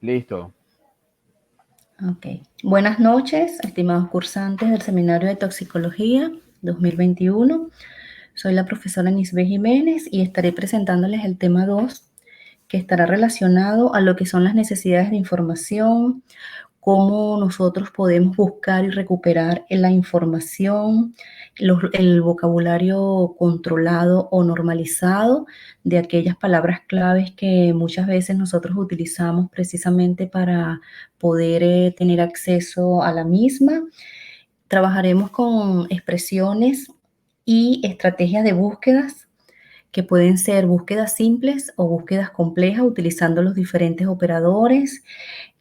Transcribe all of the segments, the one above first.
Listo. Ok. Buenas noches, estimados cursantes del Seminario de Toxicología 2021. Soy la profesora Nisbé Jiménez y estaré presentándoles el tema 2, que estará relacionado a lo que son las necesidades de información, cómo nosotros podemos buscar y recuperar la información, el vocabulario controlado o normalizado de aquellas palabras claves que muchas veces nosotros utilizamos precisamente para poder tener acceso a la misma. Trabajaremos con expresiones y estrategias de búsquedas que pueden ser búsquedas simples o búsquedas complejas utilizando los diferentes operadores.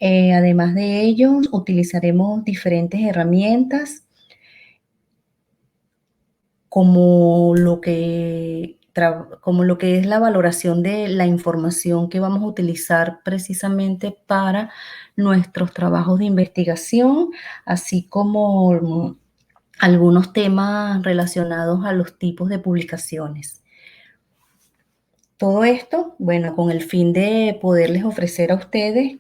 Además de ello, utilizaremos diferentes herramientas como lo que es la valoración de la información que vamos a utilizar precisamente para nuestros trabajos de investigación, así como algunos temas relacionados a los tipos de publicaciones. Todo esto, bueno, con el fin de poderles ofrecer a ustedes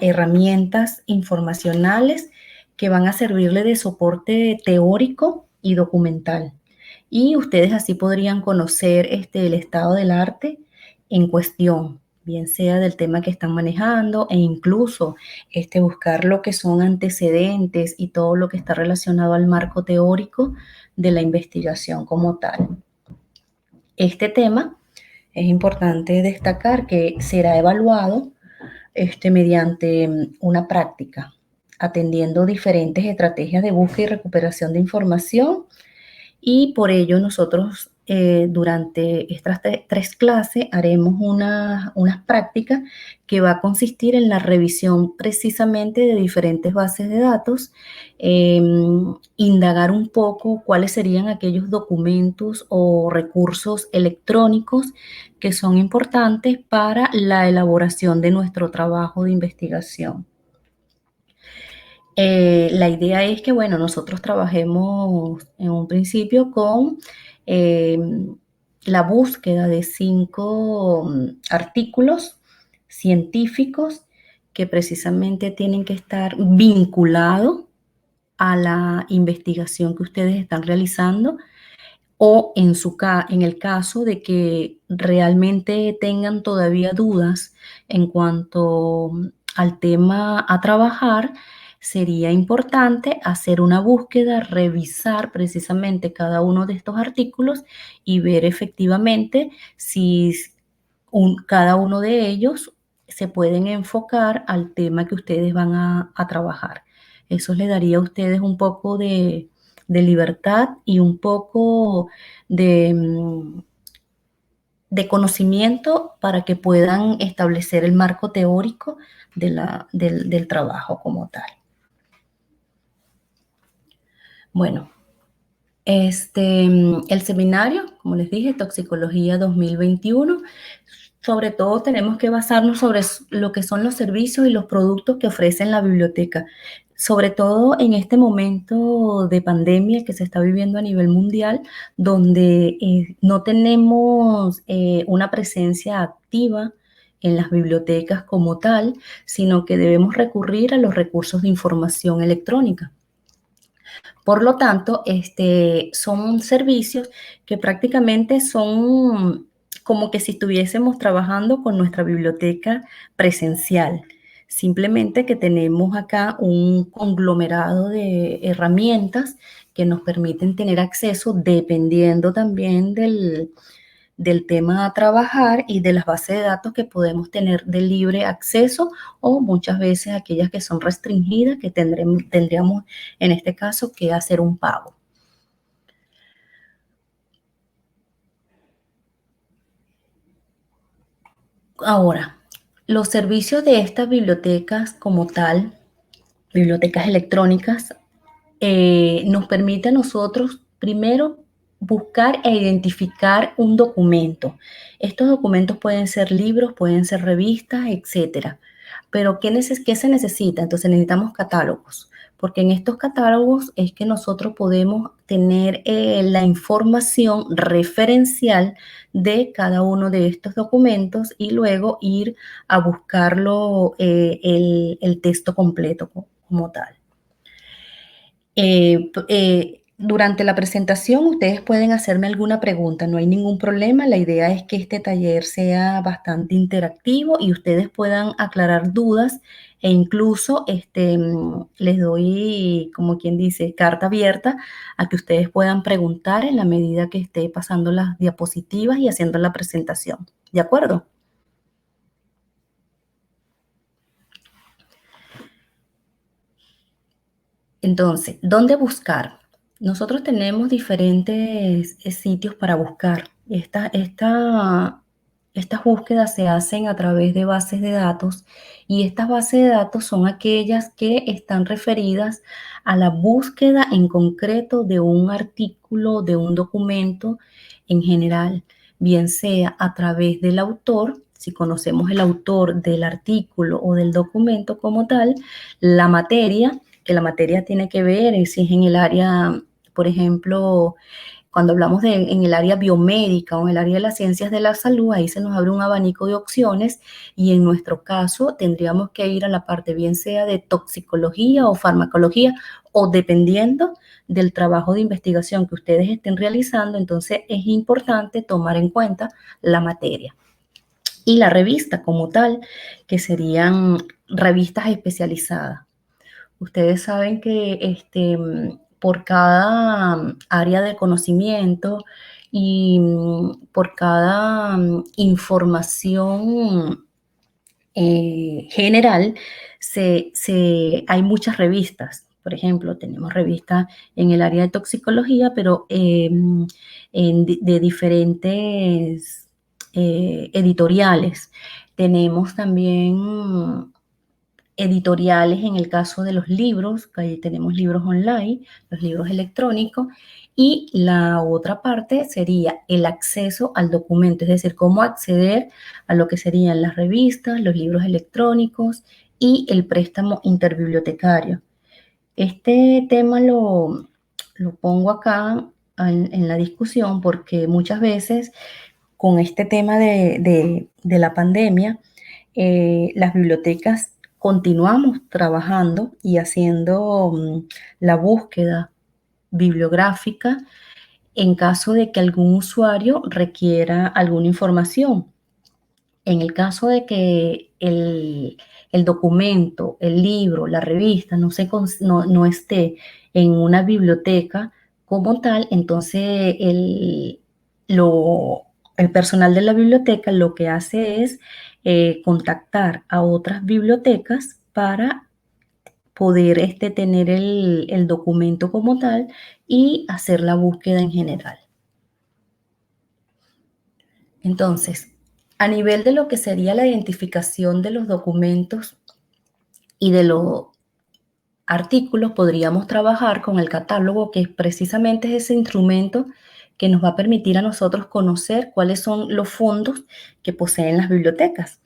herramientas informacionales que van a servirle de soporte teórico y documental. Y ustedes así podrían conocer el estado del arte en cuestión, bien sea del tema que están manejando e incluso buscar lo que son antecedentes y todo lo que está relacionado al marco teórico de la investigación como tal. Este tema es importante destacar que será evaluado mediante una práctica, atendiendo diferentes estrategias de búsqueda y recuperación de información, y por ello nosotros durante estas tres clases haremos unas prácticas que va a consistir en la revisión precisamente de diferentes bases de datos, indagar un poco cuáles serían aquellos documentos o recursos electrónicos que son importantes para la elaboración de nuestro trabajo de investigación. La idea es que, bueno, nosotros trabajemos en un principio con la búsqueda de 5 artículos científicos que precisamente tienen que estar vinculados a la investigación que ustedes están realizando, o en el caso de que realmente tengan todavía dudas en cuanto al tema a trabajar, sería importante hacer una búsqueda, revisar precisamente cada uno de estos artículos y ver efectivamente si cada uno de ellos se pueden enfocar al tema que ustedes van a trabajar. Eso les daría a ustedes un poco de libertad y un poco de conocimiento para que puedan establecer el marco teórico del trabajo como tal. Bueno, el seminario, como les dije, Toxicología 2021, sobre todo tenemos que basarnos sobre lo que son los servicios y los productos que ofrece la biblioteca, sobre todo en este momento de pandemia que se está viviendo a nivel mundial, donde no tenemos una presencia activa en las bibliotecas como tal, sino que debemos recurrir a los recursos de información electrónica. Por lo tanto, son servicios que prácticamente son como que si estuviésemos trabajando con nuestra biblioteca presencial. Simplemente que tenemos acá un conglomerado de herramientas que nos permiten tener acceso dependiendo también del tema a trabajar y de las bases de datos que podemos tener de libre acceso, o muchas veces aquellas que son restringidas, que tendríamos en este caso que hacer un pago. Ahora, los servicios de estas bibliotecas como tal, bibliotecas electrónicas, nos permite a nosotros primero buscar e identificar un documento. Estos documentos pueden ser libros, pueden ser revistas, etcétera. Pero ¿qué se necesita? Entonces necesitamos catálogos. porque en estos catálogos es que nosotros podemos tener la información referencial de cada uno de estos documentos y luego ir a buscarlo, el texto completo como tal. Durante la presentación ustedes pueden hacerme alguna pregunta, no hay ningún problema. La idea es que este taller sea bastante interactivo y ustedes puedan aclarar dudas e incluso les doy, como quien dice, carta abierta a que ustedes puedan preguntar en la medida que esté pasando las diapositivas y haciendo la presentación. ¿De acuerdo? Entonces, ¿dónde buscar? Nosotros tenemos diferentes sitios para buscar. Estas búsquedas se hacen a través de bases de datos y estas bases de datos son aquellas que están referidas a la búsqueda en concreto de un artículo, de un documento en general, bien sea a través del autor, si conocemos el autor del artículo o del documento como tal, la materia, que la materia tiene que ver si es en el área, por ejemplo, cuando hablamos en el área biomédica o en el área de las ciencias de la salud, ahí se nos abre un abanico de opciones y en nuestro caso tendríamos que ir a la parte bien sea de toxicología o farmacología o dependiendo del trabajo de investigación que ustedes estén realizando, entonces es importante tomar en cuenta la materia. Y la revista como tal, que serían revistas especializadas. Ustedes saben que por cada área de conocimiento y por cada información general, hay muchas revistas. Por ejemplo, tenemos revistas en el área de toxicología, pero de diferentes editoriales. Tenemos también editoriales en el caso de los libros, ahí tenemos libros online, los libros electrónicos, y la otra parte sería el acceso al documento, es decir, cómo acceder a lo que serían las revistas, los libros electrónicos y el préstamo interbibliotecario. Este tema lo pongo acá en la discusión porque muchas veces con este tema de la pandemia, las bibliotecas continuamos trabajando y haciendo la búsqueda bibliográfica en caso de que algún usuario requiera alguna información. En el caso de que el documento, el libro, la revista no esté en una biblioteca como tal, entonces el personal de la biblioteca lo que hace es contactar a otras bibliotecas para poder tener el documento como tal y hacer la búsqueda en general. Entonces, a nivel de lo que sería la identificación de los documentos y de los artículos, podríamos trabajar con el catálogo, que precisamente es ese instrumento que nos va a permitir a nosotros conocer cuáles son los fondos que poseen las bibliotecas.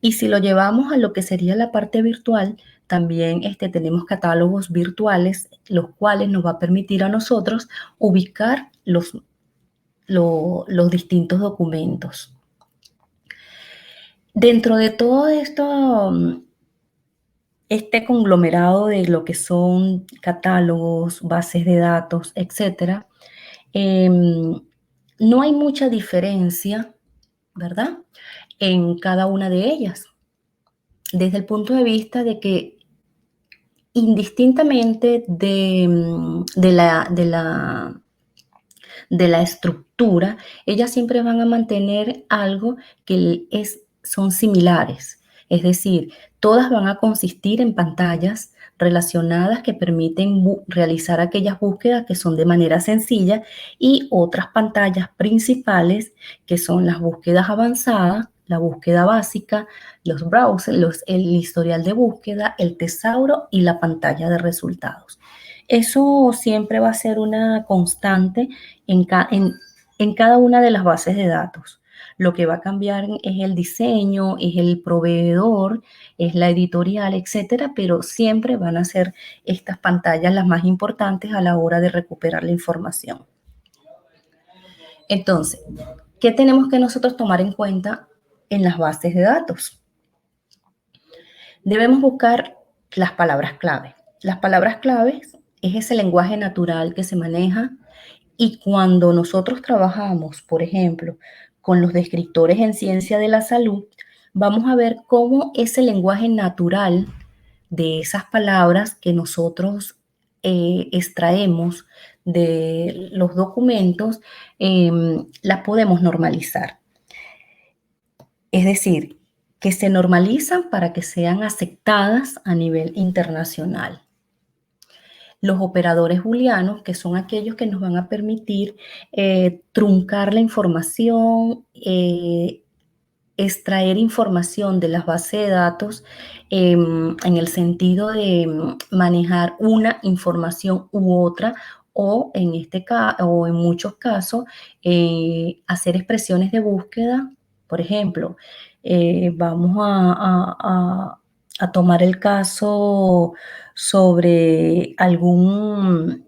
Y si lo llevamos a lo que sería la parte virtual, también tenemos catálogos virtuales, los cuales nos va a permitir a nosotros ubicar los distintos documentos. Dentro de todo esto, este conglomerado de lo que son catálogos, bases de datos, etcétera, no hay mucha diferencia, ¿verdad?, en cada una de ellas, desde el punto de vista de que indistintamente de la estructura, ellas siempre van a mantener algo que son similares. Es decir, todas van a consistir en pantallas relacionadas que permiten realizar aquellas búsquedas que son de manera sencilla y otras pantallas principales que son las búsquedas avanzadas, la búsqueda básica, los browsers, el historial de búsqueda, el tesauro y la pantalla de resultados. Eso siempre va a ser una constante en cada una de las bases de datos. Lo que va a cambiar es el diseño, es el proveedor, es la editorial, etcétera, pero siempre van a ser estas pantallas las más importantes a la hora de recuperar la información. Entonces, ¿qué tenemos que nosotros tomar en cuenta en las bases de datos? Debemos buscar las palabras clave. Las palabras claves es ese lenguaje natural que se maneja y cuando nosotros trabajamos, por ejemplo, con los descriptores en ciencia de la salud, vamos a ver cómo ese lenguaje natural de esas palabras que nosotros extraemos de los documentos, las podemos normalizar. Es decir, que se normalizan para que sean aceptadas a nivel internacional. Los operadores booleanos, que son aquellos que nos van a permitir truncar la información, extraer información de las bases de datos en el sentido de manejar una información u otra o o en muchos casos hacer expresiones de búsqueda. Por ejemplo, vamos a tomar el caso sobre algún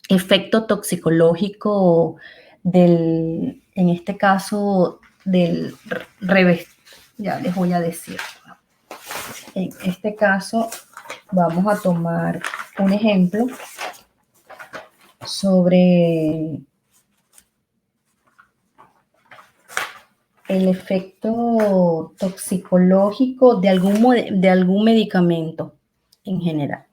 efecto toxicológico en este caso, del revés. Ya les voy a decir. En este caso, vamos a tomar un ejemplo sobre el efecto toxicológico de algún medicamento en general.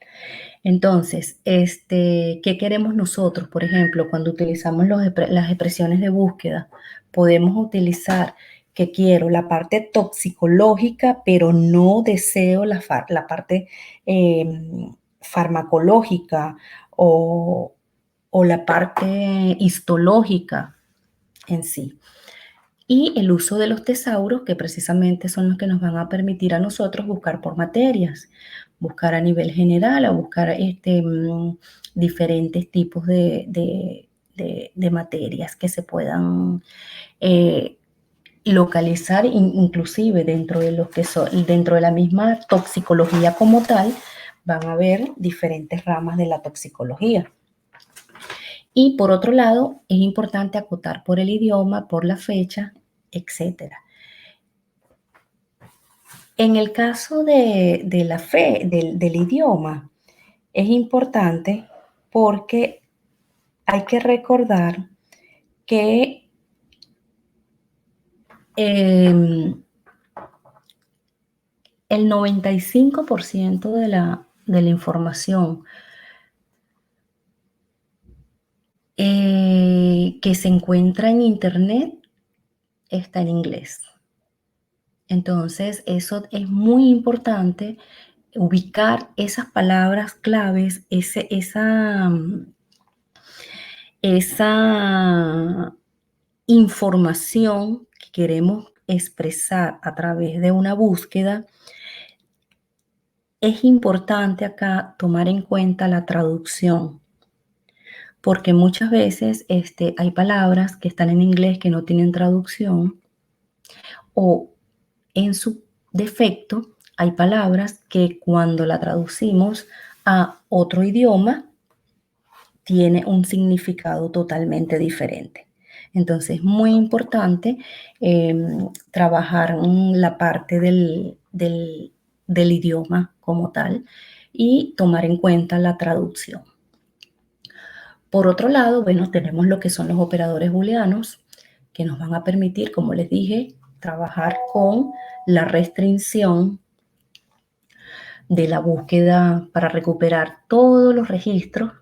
Entonces, ¿qué queremos nosotros? Por ejemplo, cuando utilizamos las expresiones de búsqueda, podemos utilizar que quiero la parte toxicológica, pero no deseo la parte farmacológica o la parte histológica en sí. Y el uso de los tesauros, que precisamente son los que nos van a permitir a nosotros buscar por materias, buscar a nivel general o buscar diferentes tipos de materias que se puedan localizar, inclusive dentro de los que son, dentro de la misma toxicología como tal, van a haber diferentes ramas de la toxicología. Y por otro lado, es importante acotar por el idioma, por la fecha, etcétera. En el caso de la del idioma, es importante porque hay que recordar que el 95% de la información que se encuentra en Internet está en inglés. Entonces, eso es muy importante, ubicar esas palabras claves, esa información que queremos expresar a través de una búsqueda. Es importante acá tomar en cuenta la traducción, porque muchas veces hay palabras que están en inglés que no tienen traducción, o en su defecto hay palabras que cuando la traducimos a otro idioma tiene un significado totalmente diferente. Entonces es muy importante trabajar la parte del idioma como tal y tomar en cuenta la traducción. Por otro lado, bueno, tenemos lo que son los operadores booleanos, que nos van a permitir, como les dije, trabajar con la restricción de la búsqueda para recuperar todos los registros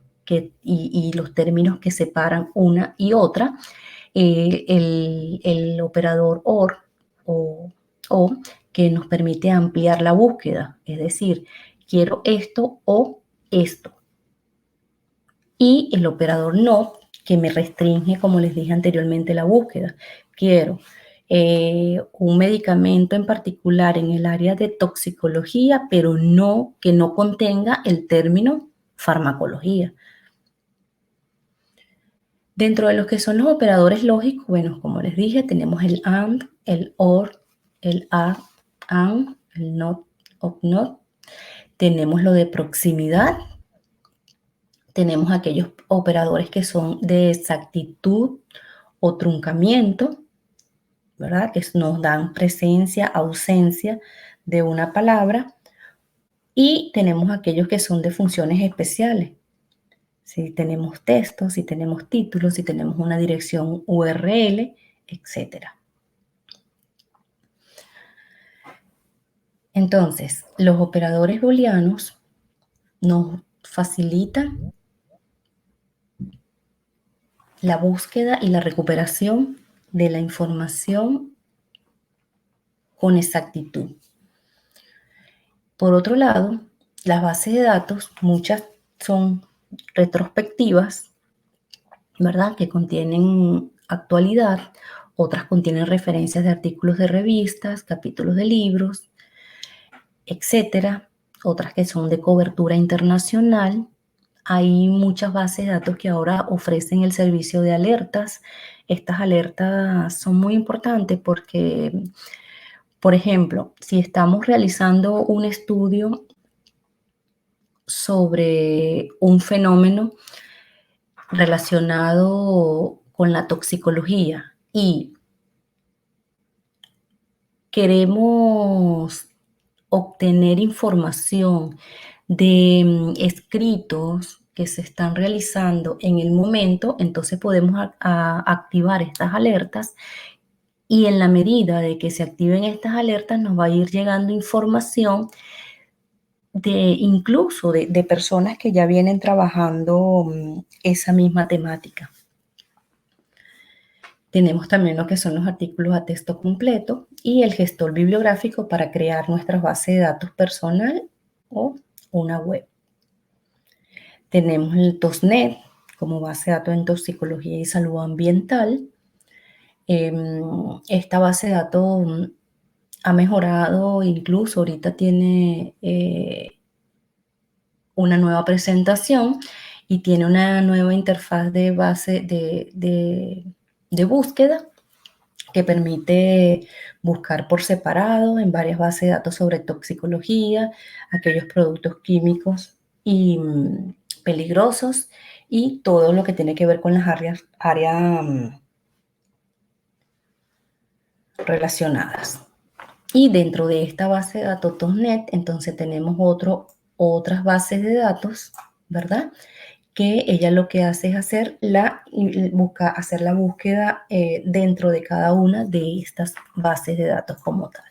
y los términos que separan una y otra. El operador OR o que nos permite ampliar la búsqueda, es decir, quiero esto o esto. Y el operador NOT, que me restringe, como les dije anteriormente, la búsqueda. Quiero un medicamento en particular en el área de toxicología, pero que no contenga el término farmacología. Dentro de los que son los operadores lógicos, bueno, como les dije, tenemos el AND, el OR, el AND, el NOT, OR, NOT. Tenemos lo de proximidad. Tenemos aquellos operadores que son de exactitud o truncamiento, ¿verdad? Que nos dan presencia, ausencia de una palabra. Y tenemos aquellos que son de funciones especiales. Si tenemos textos, si tenemos títulos, si tenemos una dirección URL, etc. Entonces, los operadores booleanos nos facilitan la búsqueda y la recuperación de la información con exactitud. Por otro lado, las bases de datos, muchas son retrospectivas, ¿verdad? Que contienen actualidad, otras contienen referencias de artículos de revistas, capítulos de libros, etcétera. Otras que son de cobertura internacional. Hay muchas bases de datos que ahora ofrecen el servicio de alertas. Estas alertas son muy importantes porque, por ejemplo, si estamos realizando un estudio sobre un fenómeno relacionado con la toxicología y queremos obtener información de escritos que se están realizando en el momento, entonces podemos activar estas alertas y en la medida de que se activen estas alertas nos va a ir llegando información incluso de personas que ya vienen trabajando esa misma temática. Tenemos también lo que son los artículos a texto completo y el gestor bibliográfico para crear nuestra base de datos personal o una web. Tenemos el TOSNet como base de datos en toxicología y salud ambiental. Esta base de datos ha mejorado, incluso ahorita tiene una nueva presentación y tiene una nueva interfaz de base de búsqueda que permite buscar por separado en varias bases de datos sobre toxicología, aquellos productos químicos y peligrosos y todo lo que tiene que ver con las áreas relacionadas. Y dentro de esta base de datos TOSNet, entonces tenemos otras bases de datos, ¿verdad? Que ella lo que hace es hacer la búsqueda dentro de cada una de estas bases de datos como tal.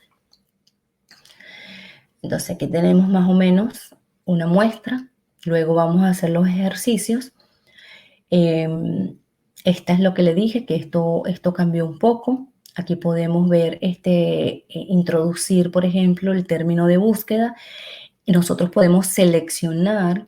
Entonces aquí tenemos más o menos una muestra, luego vamos a hacer los ejercicios. Esta es lo que le dije, que esto cambió un poco. Aquí podemos ver, introducir, por ejemplo, el término de búsqueda y nosotros podemos seleccionar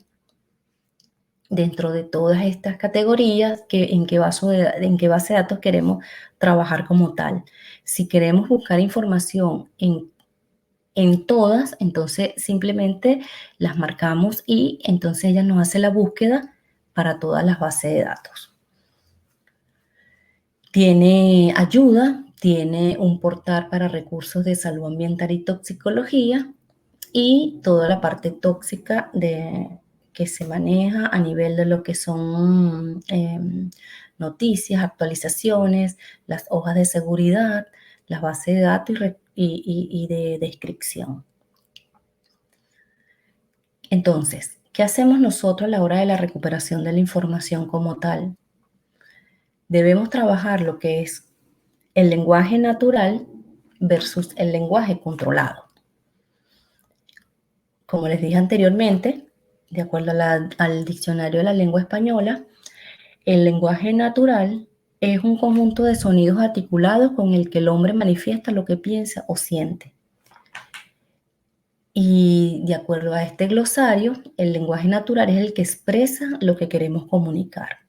dentro de todas estas categorías en qué base de datos queremos trabajar como tal. Si queremos buscar información en todas, entonces simplemente las marcamos y entonces ella nos hace la búsqueda para todas las bases de datos. Tiene ayuda, tiene un portal para recursos de salud ambiental y toxicología y toda la parte tóxica que se maneja a nivel de lo que son noticias, actualizaciones, las hojas de seguridad, las bases de datos y de descripción. Entonces, ¿qué hacemos nosotros a la hora de la recuperación de la información como tal? Debemos trabajar lo que es el lenguaje natural versus el lenguaje controlado. Como les dije anteriormente, de acuerdo al diccionario de la lengua española, el lenguaje natural es un conjunto de sonidos articulados con el que el hombre manifiesta lo que piensa o siente. Y de acuerdo a este glosario, el lenguaje natural es el que expresa lo que queremos comunicar.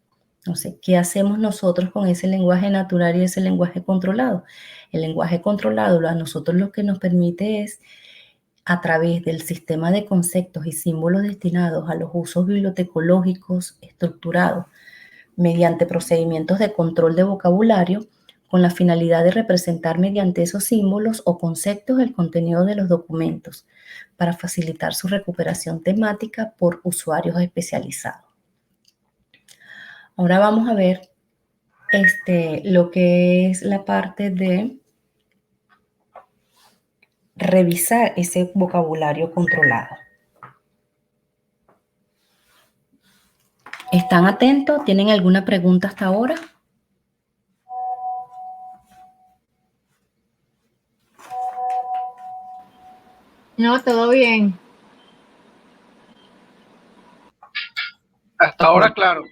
Entonces, ¿qué hacemos nosotros con ese lenguaje natural y ese lenguaje controlado? El lenguaje controlado a nosotros lo que nos permite es, a través del sistema de conceptos y símbolos destinados a los usos bibliotecológicos estructurados, mediante procedimientos de control de vocabulario con la finalidad de representar mediante esos símbolos o conceptos el contenido de los documentos para facilitar su recuperación temática por usuarios especializados. Ahora vamos a ver lo que es la parte de revisar ese vocabulario controlado. ¿Están atentos? ¿Tienen alguna pregunta hasta ahora? No, todo bien. Hasta ahora, claro.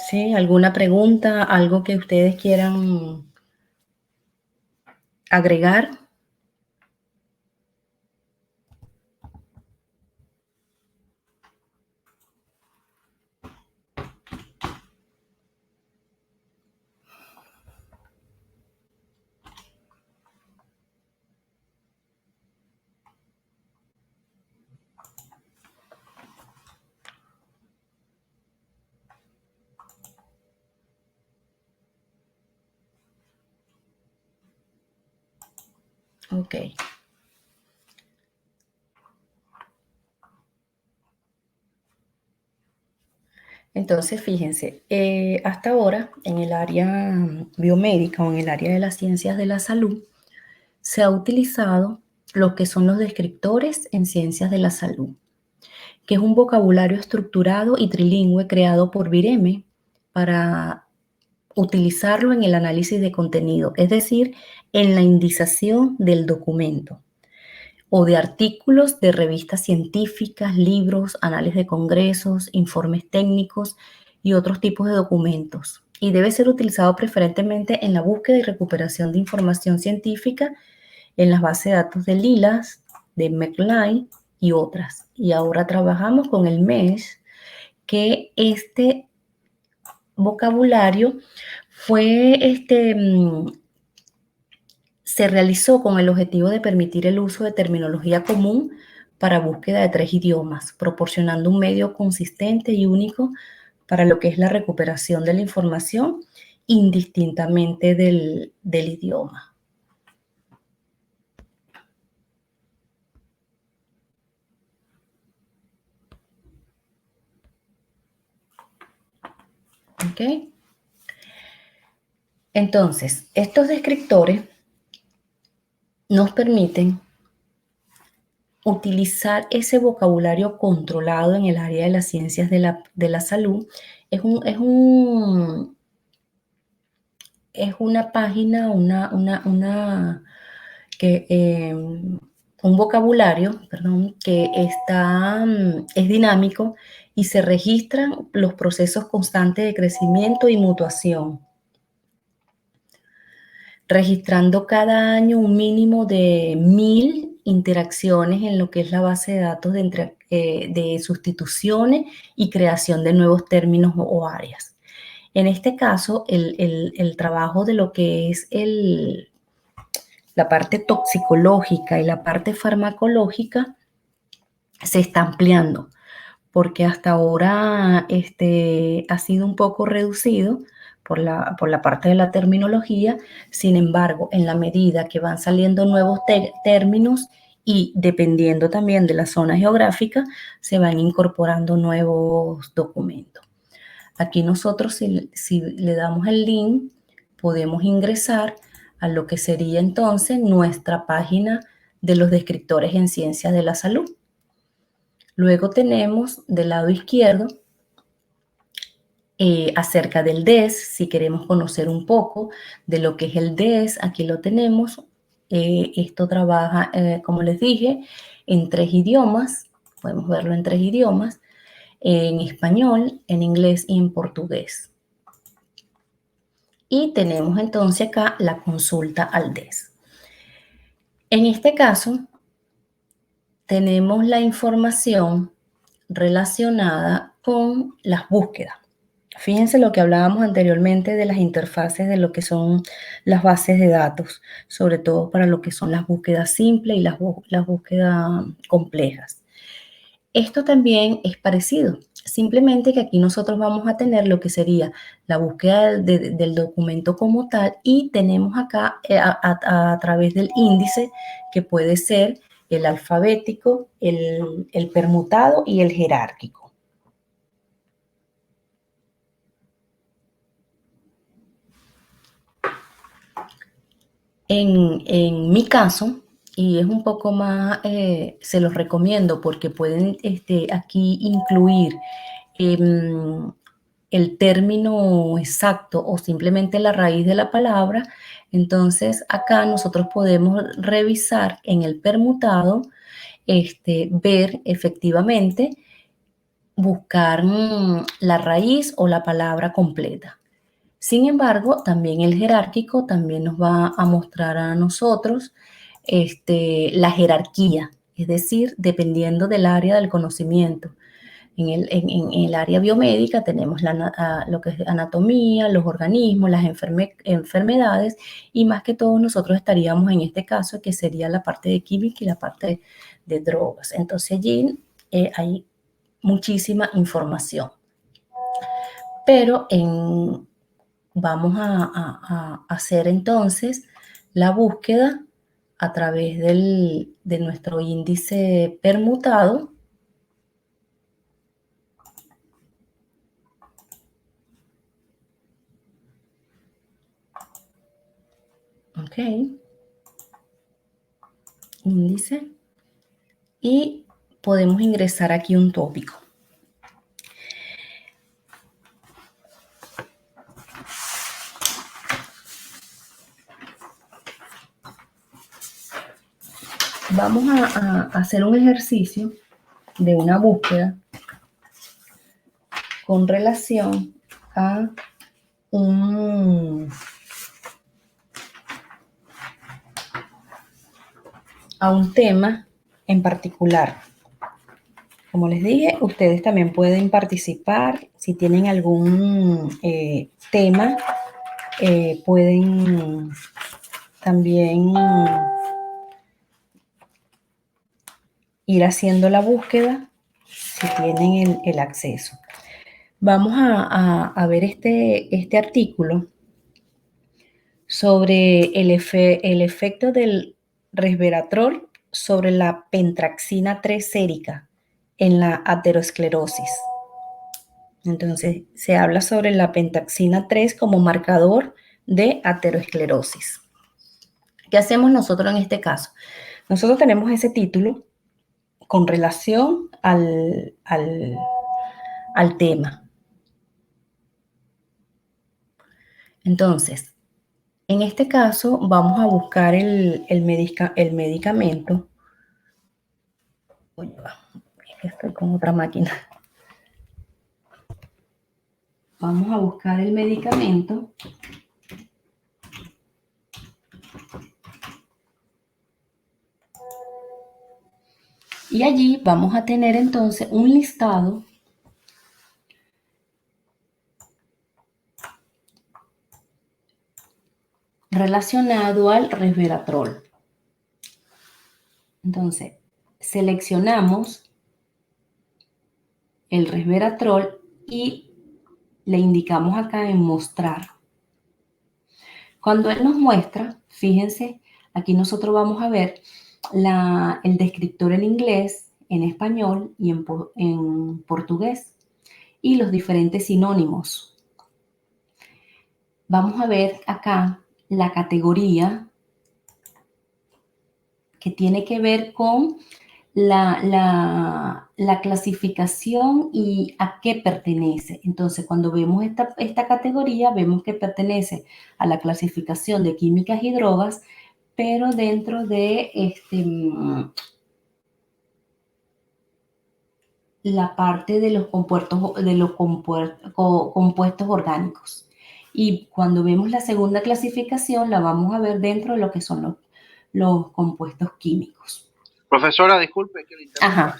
¿Sí? ¿Alguna pregunta? ¿Algo que ustedes quieran agregar? Ok. Entonces, fíjense, hasta ahora en el área biomédica o en el área de las ciencias de la salud, se ha utilizado lo que son los descriptores en ciencias de la salud, que es un vocabulario estructurado y trilingüe creado por Vireme para utilizarlo en el análisis de contenido, es decir, en la indización del documento o de artículos de revistas científicas, libros, análisis de congresos, informes técnicos y otros tipos de documentos. Y debe ser utilizado preferentemente en la búsqueda y recuperación de información científica en las bases de datos de Lilas, de MECLAI y otras. Y ahora trabajamos con el MESH, que este vocabulario fue se realizó con el objetivo de permitir el uso de terminología común para búsqueda de 3 idiomas, proporcionando un medio consistente y único para lo que es la recuperación de la información indistintamente del idioma. ¿Ok? Entonces, estos descriptores nos permiten utilizar ese vocabulario controlado en el área de las ciencias de la salud. Es una página, un vocabulario, perdón, que es dinámico y se registran los procesos constantes de crecimiento y mutuación, registrando cada año un mínimo de 1000 interacciones en lo que es la base de datos de sustituciones y creación de nuevos términos o áreas. En este caso, el trabajo de lo que es la parte toxicológica y la parte farmacológica se está ampliando, porque hasta ahora ha sido un poco reducido por la parte de la terminología. Sin embargo, en la medida que van saliendo nuevos términos y dependiendo también de la zona geográfica, se van incorporando nuevos documentos. Aquí nosotros, si le damos el link, podemos ingresar a lo que sería entonces nuestra página de los descriptores en ciencias de la salud. Luego tenemos del lado izquierdo acerca del DES, si queremos conocer un poco de lo que es el DES, aquí lo tenemos. Esto trabaja, como les dije, en 3 idiomas, podemos verlo en 3 idiomas, en español, en inglés y en portugués. Y tenemos entonces acá la consulta al DES. En este caso, tenemos la información relacionada con las búsquedas. Fíjense lo que hablábamos anteriormente de las interfaces de lo que son las bases de datos, sobre todo para lo que son las búsquedas simples y las búsquedas complejas. Esto también es parecido, simplemente que aquí nosotros vamos a tener lo que sería la búsqueda del documento como tal y tenemos acá a través del índice que puede ser el alfabético, el permutado y el jerárquico. En mi caso, y es un poco más, se los recomiendo porque pueden aquí incluir el término exacto o simplemente la raíz de la palabra. Entonces acá nosotros podemos revisar en el permutado, ver efectivamente, buscar la raíz o la palabra completa. Sin embargo, también el jerárquico también nos va a mostrar a nosotros la jerarquía, es decir, dependiendo del área del conocimiento. En el área biomédica tenemos lo que es anatomía, los organismos, las enfermedades, y más que todo nosotros estaríamos en este caso, que sería la parte de química y la parte de drogas. Entonces allí hay muchísima información. Pero vamos a hacer entonces la búsqueda a través de nuestro índice permutado. Ok. Índice. Y podemos ingresar aquí un tópico. Vamos a hacer un ejercicio de una búsqueda con relación a un tema en particular. Como les dije, ustedes también pueden participar. Si tienen algún tema, pueden también ir haciendo la búsqueda si tienen el acceso. Vamos a ver este artículo sobre el efecto del resveratrol sobre la pentraxina 3 sérica en la aterosclerosis. Entonces, se habla sobre la pentaxina 3 como marcador de aterosclerosis. ¿Qué hacemos nosotros en este caso? Nosotros tenemos ese título con relación al tema. Entonces, en este caso vamos a buscar el medicamento. Uy, estoy con otra máquina. Vamos a buscar el medicamento. Y allí vamos a tener entonces un listado relacionado al resveratrol. Entonces, seleccionamos el resveratrol y le indicamos acá en mostrar. Cuando él nos muestra, fíjense, aquí nosotros vamos a ver el descriptor en inglés, en español y en portugués y los diferentes sinónimos. Vamos a ver acá la categoría que tiene que ver con la clasificación y a qué pertenece. Entonces, cuando vemos esta categoría, vemos que pertenece a la clasificación de químicas y drogas, pero dentro de la parte de los compuestos orgánicos. Y cuando vemos la segunda clasificación, la vamos a ver dentro de lo que son los compuestos químicos. Profesora, disculpe que le interrumpa. Ajá.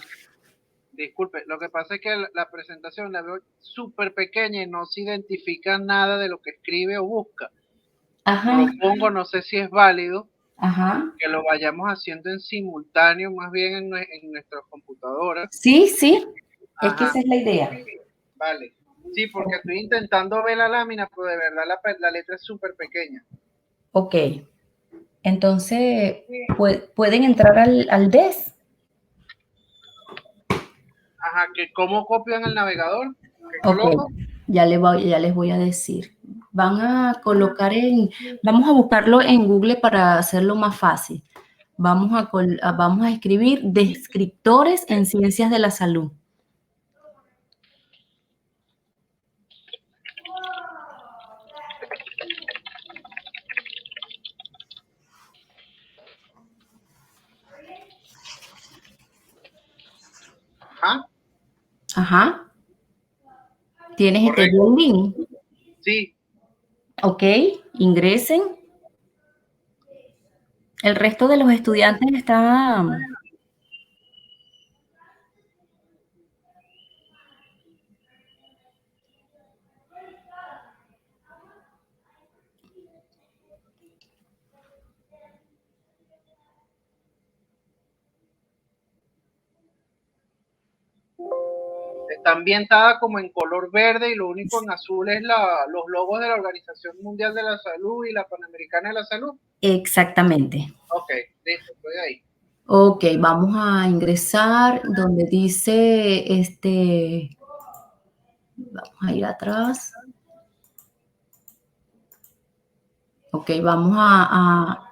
Disculpe, lo que pasa es que la presentación la veo súper pequeña y no se identifica nada de lo que escribe o busca. Ajá. Propongo, no sé si es válido, Ajá. que lo vayamos haciendo en simultáneo, más bien en nuestras computadoras. Sí, sí. Es que Ajá, esa es la idea. vale. Sí, porque estoy intentando ver la lámina, pero de verdad la letra es súper pequeña. Ok. Entonces, ¿pueden entrar al DES? Ajá, que ¿cómo copio en el navegador? ¿Qué Ok, coloco? ya les voy a decir. Van a colocar vamos a buscarlo en Google para hacerlo más fácil. Vamos a escribir descriptores en ciencias de la salud. Ajá, Ajá. ¿Tienes este correcto. link? Sí, Ok, ingresen. El resto de los estudiantes está... está ambientada como en color verde y lo único en azul es los logos de la Organización Mundial de la Salud y la Panamericana de la Salud. Exactamente. Ok, listo, estoy ahí. Ok, vamos a ingresar donde dice, vamos a ir atrás. Ok, vamos a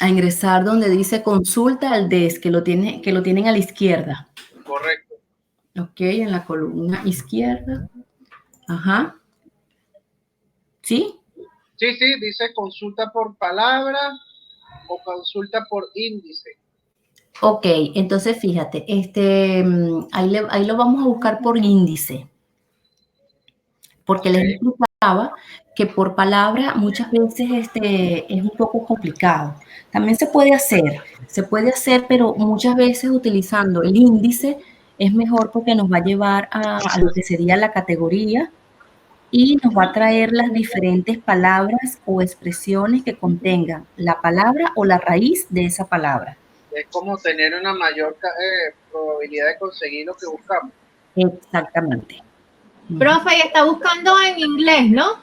ingresar donde dice consulta al DES, que lo tienen a la izquierda. Correcto. Ok, en la columna izquierda. Ajá. ¿Sí? Sí, sí, dice consulta por palabra o consulta por índice. Ok, entonces fíjate, ahí lo vamos a buscar por índice, porque les Ok. explicaba que por palabra muchas veces es un poco complicado. También se puede hacer, pero muchas veces utilizando el índice es mejor porque nos va a llevar a lo que sería la categoría y nos va a traer las diferentes palabras o expresiones que contengan la palabra o la raíz de esa palabra. Es como tener una mayor probabilidad de conseguir lo que buscamos. Exactamente. Profe, y está buscando en inglés, ¿no?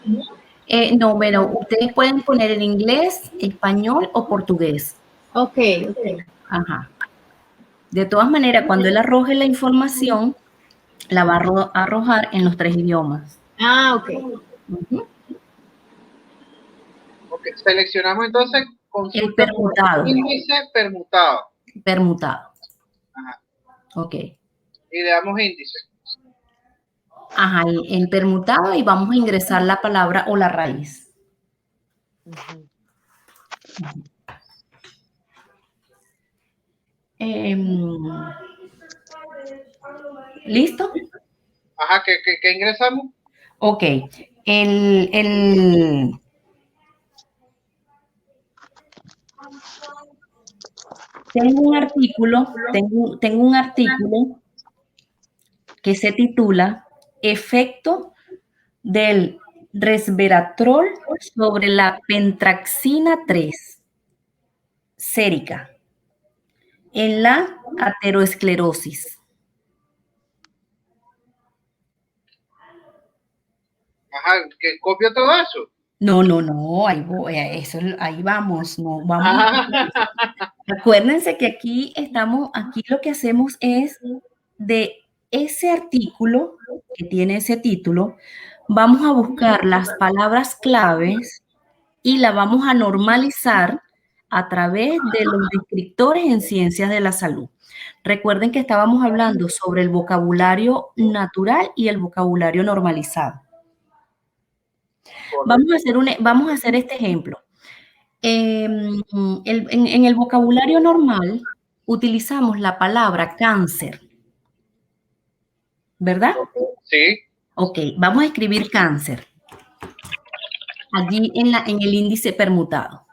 No, bueno, ustedes pueden poner en inglés, español o portugués. Ok, ok. Ajá. De todas maneras, cuando él arroje la información, la va a arrojar en los 3 idiomas. Ah, ok. Ujú. Ok, seleccionamos entonces El consulta por permutado. índice permutado. Permutado. Ajá. Ok. Y le damos índice. Ajá, y en permutado y vamos a ingresar la palabra o la raíz. ¿Listo? Ajá, ¿qué ingresamos? Ok. Tengo un artículo que se titula Efecto del resveratrol sobre la pentraxina 3 sérica en la aterosclerosis. Ajá, ¿que copio todo eso? No, ahí vamos, no, vamos. Acuérdense que aquí lo que hacemos es de ese artículo que tiene ese título, vamos a buscar las palabras claves y la vamos a normalizar a través de los descriptores en ciencias de la salud. Recuerden que estábamos hablando sobre el vocabulario natural y el vocabulario normalizado. Vamos a hacer este ejemplo. En el vocabulario normal utilizamos la palabra cáncer, ¿verdad? Sí. Ok, vamos a escribir cáncer allí en el índice permutado.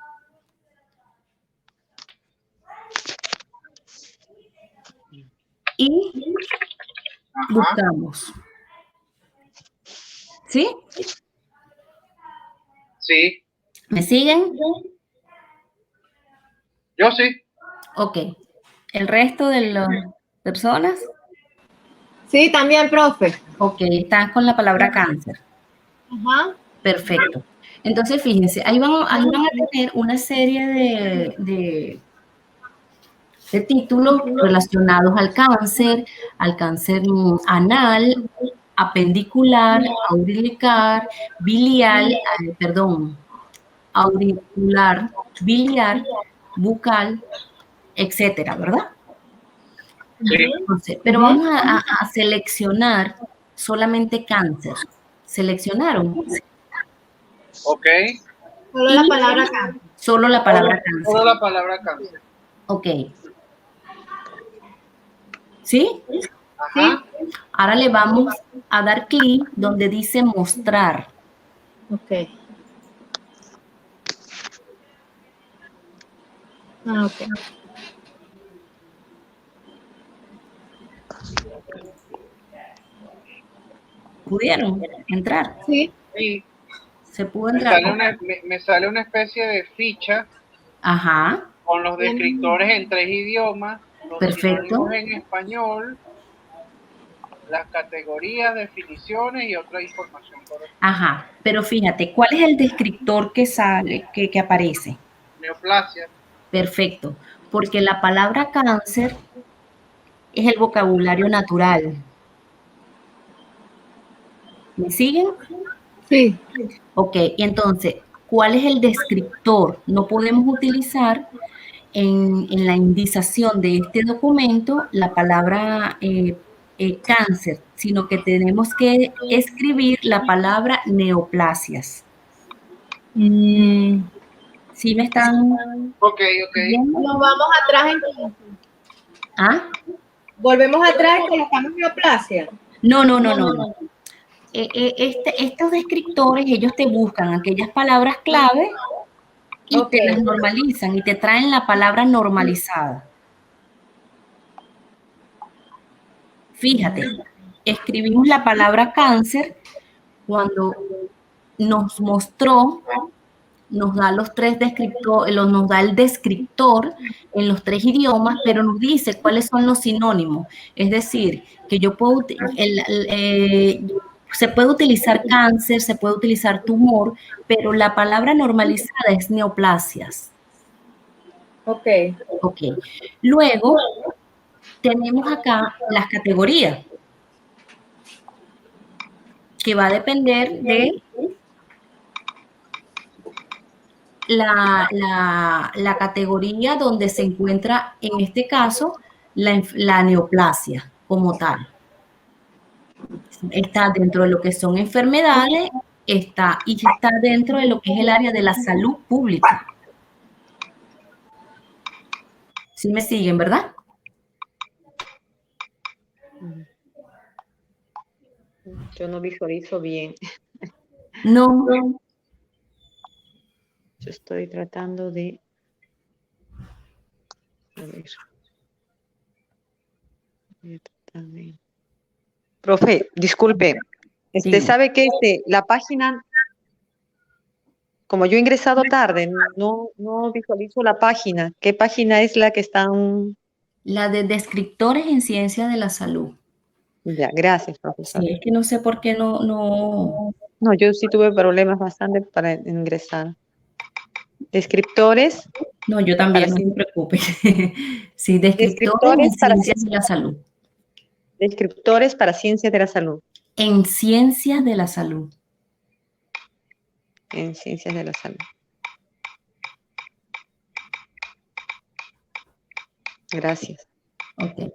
Y Ajá. buscamos. ¿Sí? Sí. ¿Me siguen? Yo sí. Ok. ¿El resto de las personas? Sí, también, profe. Ok, están con la palabra cáncer. Ajá. Perfecto. Entonces, fíjense, ahí van a tener una serie de títulos relacionados al cáncer anal, apendicular, auricular, biliar, auricular, biliar, bucal, etcétera, ¿verdad? Sí. Entonces, pero vamos a seleccionar solamente cáncer. ¿Seleccionaron? Ok. Solo la palabra cáncer. Solo la palabra Solo cáncer. la palabra cáncer. Ok. ¿Sí? Ajá. Ahora le vamos a dar clic donde dice mostrar. Ok. Ah, ok. ¿Pudieron entrar? Sí. Sí. ¿Se pudo Me entrar? sale una especie de ficha Ajá, con los descriptores en 3 idiomas, los perfecto. sinónimos en español, las categorías, definiciones y otra información correspondiente. Ajá, pero fíjate, ¿cuál es el descriptor que sale, que aparece? Neoplasia. Perfecto, porque la palabra cáncer es el vocabulario natural. ¿Me siguen? Sí. Ok, y entonces, ¿cuál es el descriptor? No podemos utilizar en la indización de este documento la palabra cáncer, sino que tenemos que escribir la palabra neoplasias. ¿Sí me están Ok. viendo? Nos vamos atrás entonces. ¿Ah? Volvemos atrás y colocamos neoplasia. No. Estos descriptores, ellos te buscan aquellas palabras clave y Ok. te las normalizan y te traen la palabra normalizada. Fíjate, escribimos la palabra cáncer cuando nos mostró, nos da los tres descriptores, nos da el descriptor en los 3 idiomas, pero nos dice cuáles son los sinónimos. Es decir, que yo puedo, se puede utilizar cáncer, se puede utilizar tumor, pero la palabra normalizada es neoplasias. Ok. Ok. Luego tenemos acá las categorías, que va a depender de la categoría donde se encuentra, en este caso, la neoplasia como tal. Está dentro de lo que son enfermedades, está dentro de lo que es el área de la salud pública. ¿Sí me siguen, verdad? Yo no visualizo bien. No. Yo estoy tratando de... A ver. Voy a tratar de... Profe, disculpe. Sí. ¿Sabe que la página, como yo he ingresado tarde, no visualizo la página? ¿Qué página es la que están...? La de descriptores en ciencia de la salud. Ya, gracias, profesor. Sí, es que no sé por qué no. No, yo sí tuve problemas bastante para ingresar. Descriptores. No, yo también, no se preocupe. Sí, descriptores en Descriptores para ciencias de la salud. Descriptores para ciencias de la salud. En ciencias de la salud. En ciencias de la salud. Gracias. Ok.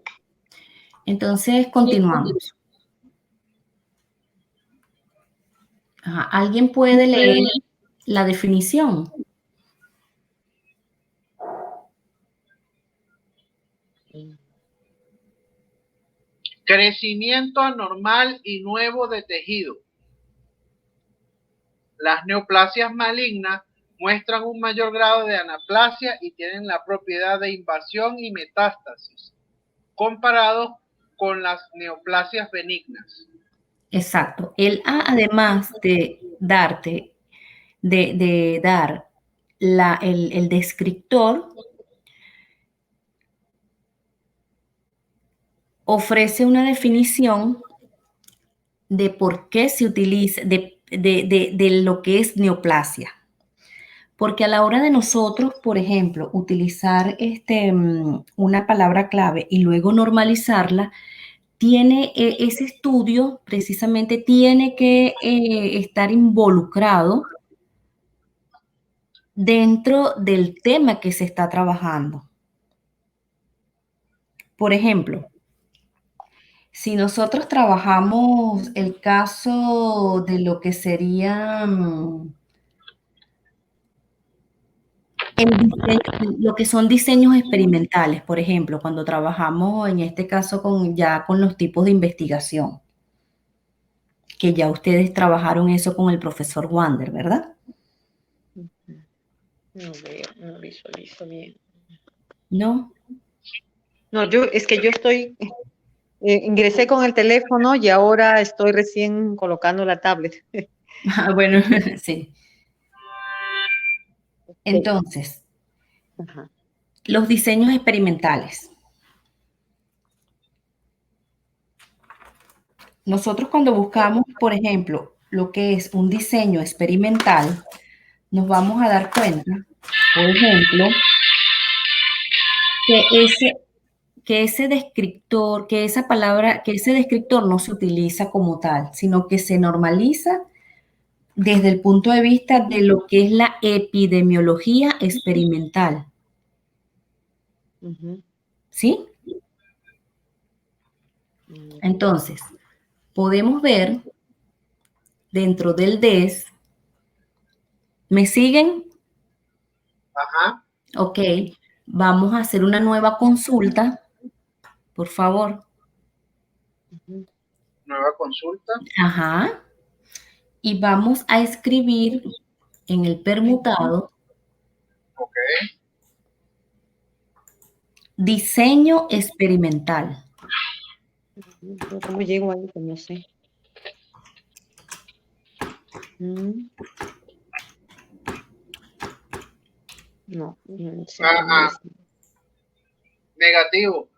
Entonces, continuamos. Ajá. ¿Alguien puede leer la definición? Crecimiento anormal y nuevo de tejido. Las neoplasias malignas muestran un mayor grado de anaplasia y tienen la propiedad de invasión y metástasis, comparado con las neoplasias benignas. Exacto. Además de darte, de dar el descriptor, ofrece una definición de por qué se utiliza, de lo que es neoplasia. Porque a la hora de nosotros, por ejemplo, utilizar una palabra clave y luego normalizarla, ese estudio precisamente tiene que estar involucrado dentro del tema que se está trabajando. Por ejemplo, si nosotros trabajamos el caso de lo que sería lo que son diseños experimentales, por ejemplo, cuando trabajamos en este caso ya con los tipos de investigación, que ya ustedes trabajaron eso con el profesor Wander, ¿verdad? No veo, no visualizo bien. ¿No? No, es que yo estoy, ingresé con el teléfono y ahora estoy recién colocando la tablet. Bueno, sí. Entonces, Ajá. los diseños experimentales. Nosotros cuando buscamos, por ejemplo, lo que es un diseño experimental, nos vamos a dar cuenta, por ejemplo, que ese descriptor, que ese descriptor no se utiliza como tal, sino que se normaliza desde el punto de vista de lo que es la epidemiología experimental. Ujú. ¿Sí? Entonces, podemos ver dentro del DES, ¿me siguen? Ajá. Ok, vamos a hacer una nueva consulta, por favor. Nueva consulta. Ajá. Y vamos a escribir en el permutado Ok. diseño experimental. ¿Cómo llego ahí? Pues no sé. No, no sé cómo es. Negativo.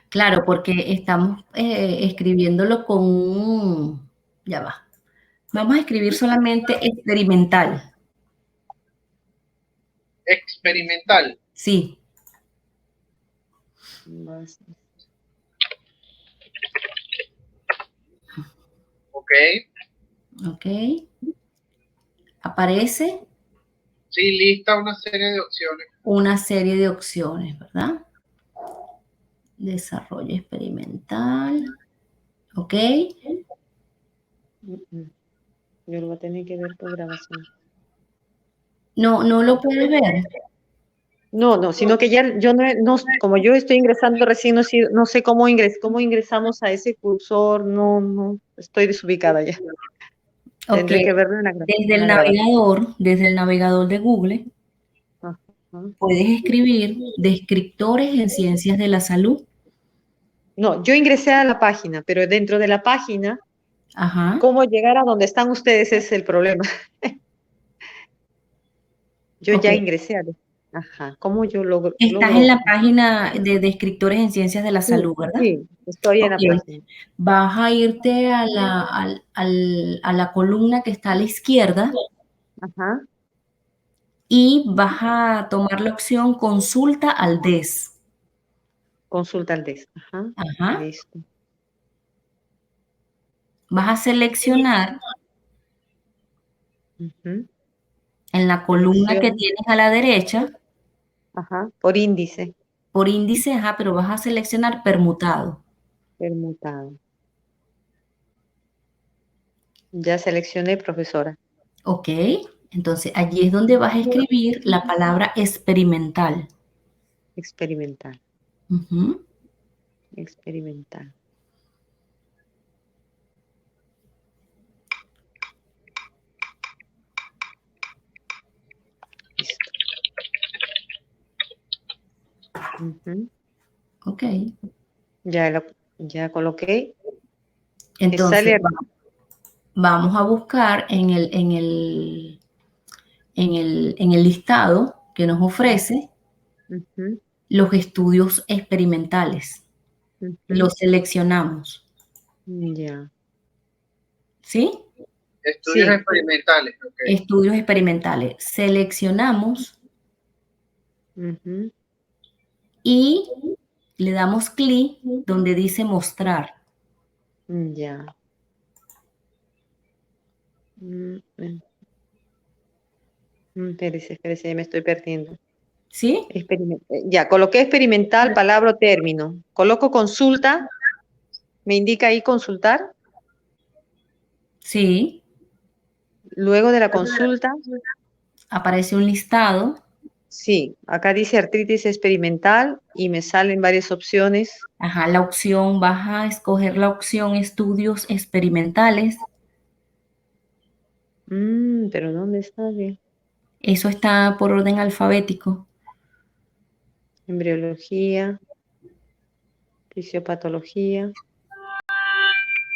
Claro, porque estamos escribiéndolo con un... Ya va. Vamos a escribir solamente experimental. Experimental. Sí. Más. Ok. Ok. Aparece Sí, lista una serie de opciones. una serie de opciones, ¿verdad? Desarrollo experimental. Ok. Yo lo voy a tener que ver por grabación. No, no lo puedes ver. No, sino que ya yo no, como yo estoy ingresando recién, no sé cómo ingresamos a ese cursor, no, estoy desubicada ya. Ok. Tendré que verlo en la Desde el navegador de Google, Ajá. puedes escribir descriptores en ciencias de la salud. No, yo ingresé a la página, pero dentro de la página, Ajá. cómo llegar a donde están ustedes es el problema. Yo Ok. ya ingresé ajá, ¿cómo yo logro? Estás en la página de descriptores en ciencias de la salud, ¿verdad? Sí, estoy en la Ok. página. Vas a irte a la columna que está a la izquierda Ajá, y vas a tomar la opción consulta al DES. consulta al DES. Ajá, Ajá. listo. Vas a seleccionar Ujú. en la columna que Selección, tienes a la derecha, ajá, por índice, por índice, ajá, pero vas a seleccionar permutado. permutado. Ya seleccioné, profesora. Ok, entonces allí es donde vas a escribir la palabra experimental. Experimental, Ujú. experimental. Listo. Ujú. Ok, Ya coloqué. Me entonces sale, vamos a buscar en el listado que nos ofrece ujú, los estudios experimentales. Lo seleccionamos, Ya. ¿sí? Estudios Sí. experimentales. Ok. Estudios experimentales. Seleccionamos Ujú. y le damos clic donde dice mostrar. Ya. Espérese, me estoy perdiendo. ¿Sí? Ya, coloqué experimental, palabra o término. Coloco consulta, me indica ahí consultar. Sí. Luego de la consulta, Aparece un listado. sí, acá dice artritis experimental y me salen varias opciones. Ajá, la opción, vas a escoger la opción estudios experimentales. Pero ¿dónde está? Bien. Eso está por orden alfabético. Embriología, fisiopatología.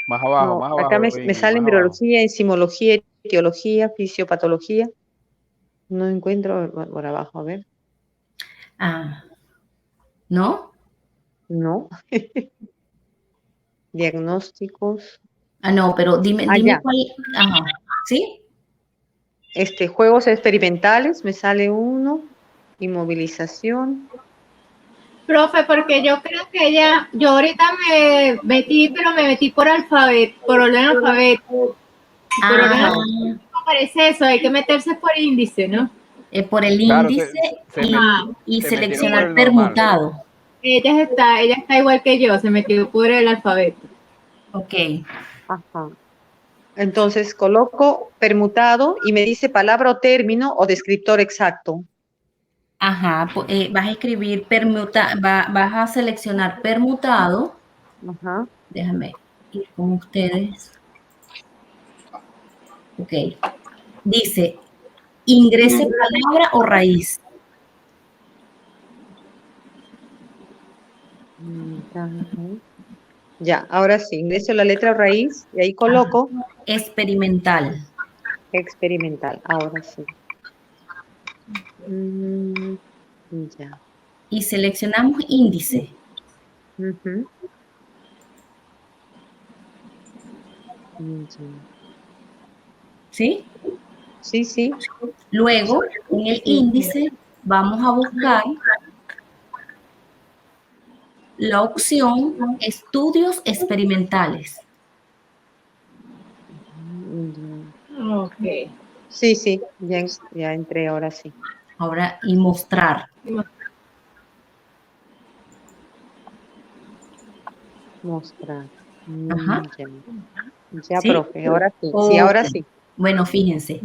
Más abajo, No, más acá abajo, me Ingrid, sale más abajo. embriología, enzimología, etiología, fisiopatología. No encuentro por abajo, a ver. Ah, ¿no? No. Diagnósticos. Ah, no, pero dime Ya. cuál. Ajá, ¿sí? Juegos experimentales, me sale uno. Inmovilización. Profe, porque yo creo que yo ahorita me metí, pero me metí por alfabeto, por orden alfabeto. Por orden Ah, alfabeto aparece eso, hay que meterse por índice, ¿no? por el Claro, índice Ajá. y se metieron por seleccionar el normal. permutado. Ella está igual que yo, se metió por el alfabeto. Ok. Ajá. Entonces coloco permutado y me dice palabra o término o descriptor exacto. Ajá, vas a escribir vas a seleccionar permutado. Ajá. Déjame ir con ustedes. Ok. Dice, ingrese palabra o raíz. Ya, ahora sí, ingreso la letra raíz y ahí coloco Experimental. experimental. Ahora sí. Ya. Y seleccionamos índice. Ujú. Ya. ¿Sí? Sí, sí. Luego, en el Sí. índice, vamos a buscar la opción estudios experimentales. Ok. Sí, sí, ya entré, ahora sí. Ahora, y mostrar. Mostrar. Ajá. Ya. Ya, ¿Sí? profe, ahora sí. Sí, Ok. ahora sí. Bueno, fíjense.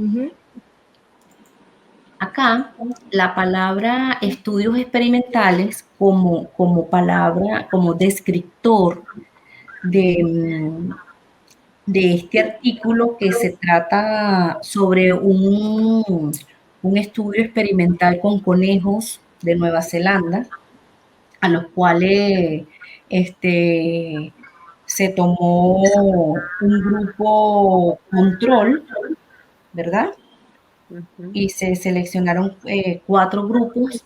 Acá, la palabra estudios experimentales como palabra, como descriptor de este artículo que se trata sobre un estudio experimental con conejos de Nueva Zelanda, a los cuales se tomó un grupo control, ¿verdad? Ujú. Y se seleccionaron 4 grupos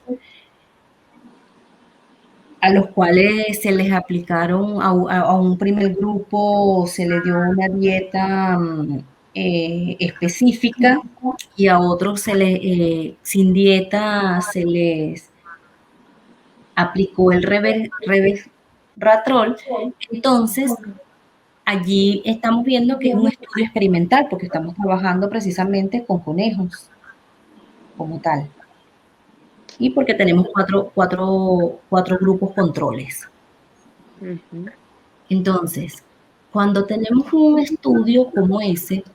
a los cuales se les aplicaron a un primer grupo, se le dio una dieta específica y a otros sin dieta se les aplicó el resveratrol. Entonces, allí estamos viendo que es un estudio experimental porque estamos trabajando precisamente con conejos como tal. Y porque tenemos cuatro grupos controles. Ujú. Entonces, cuando tenemos un estudio como ese,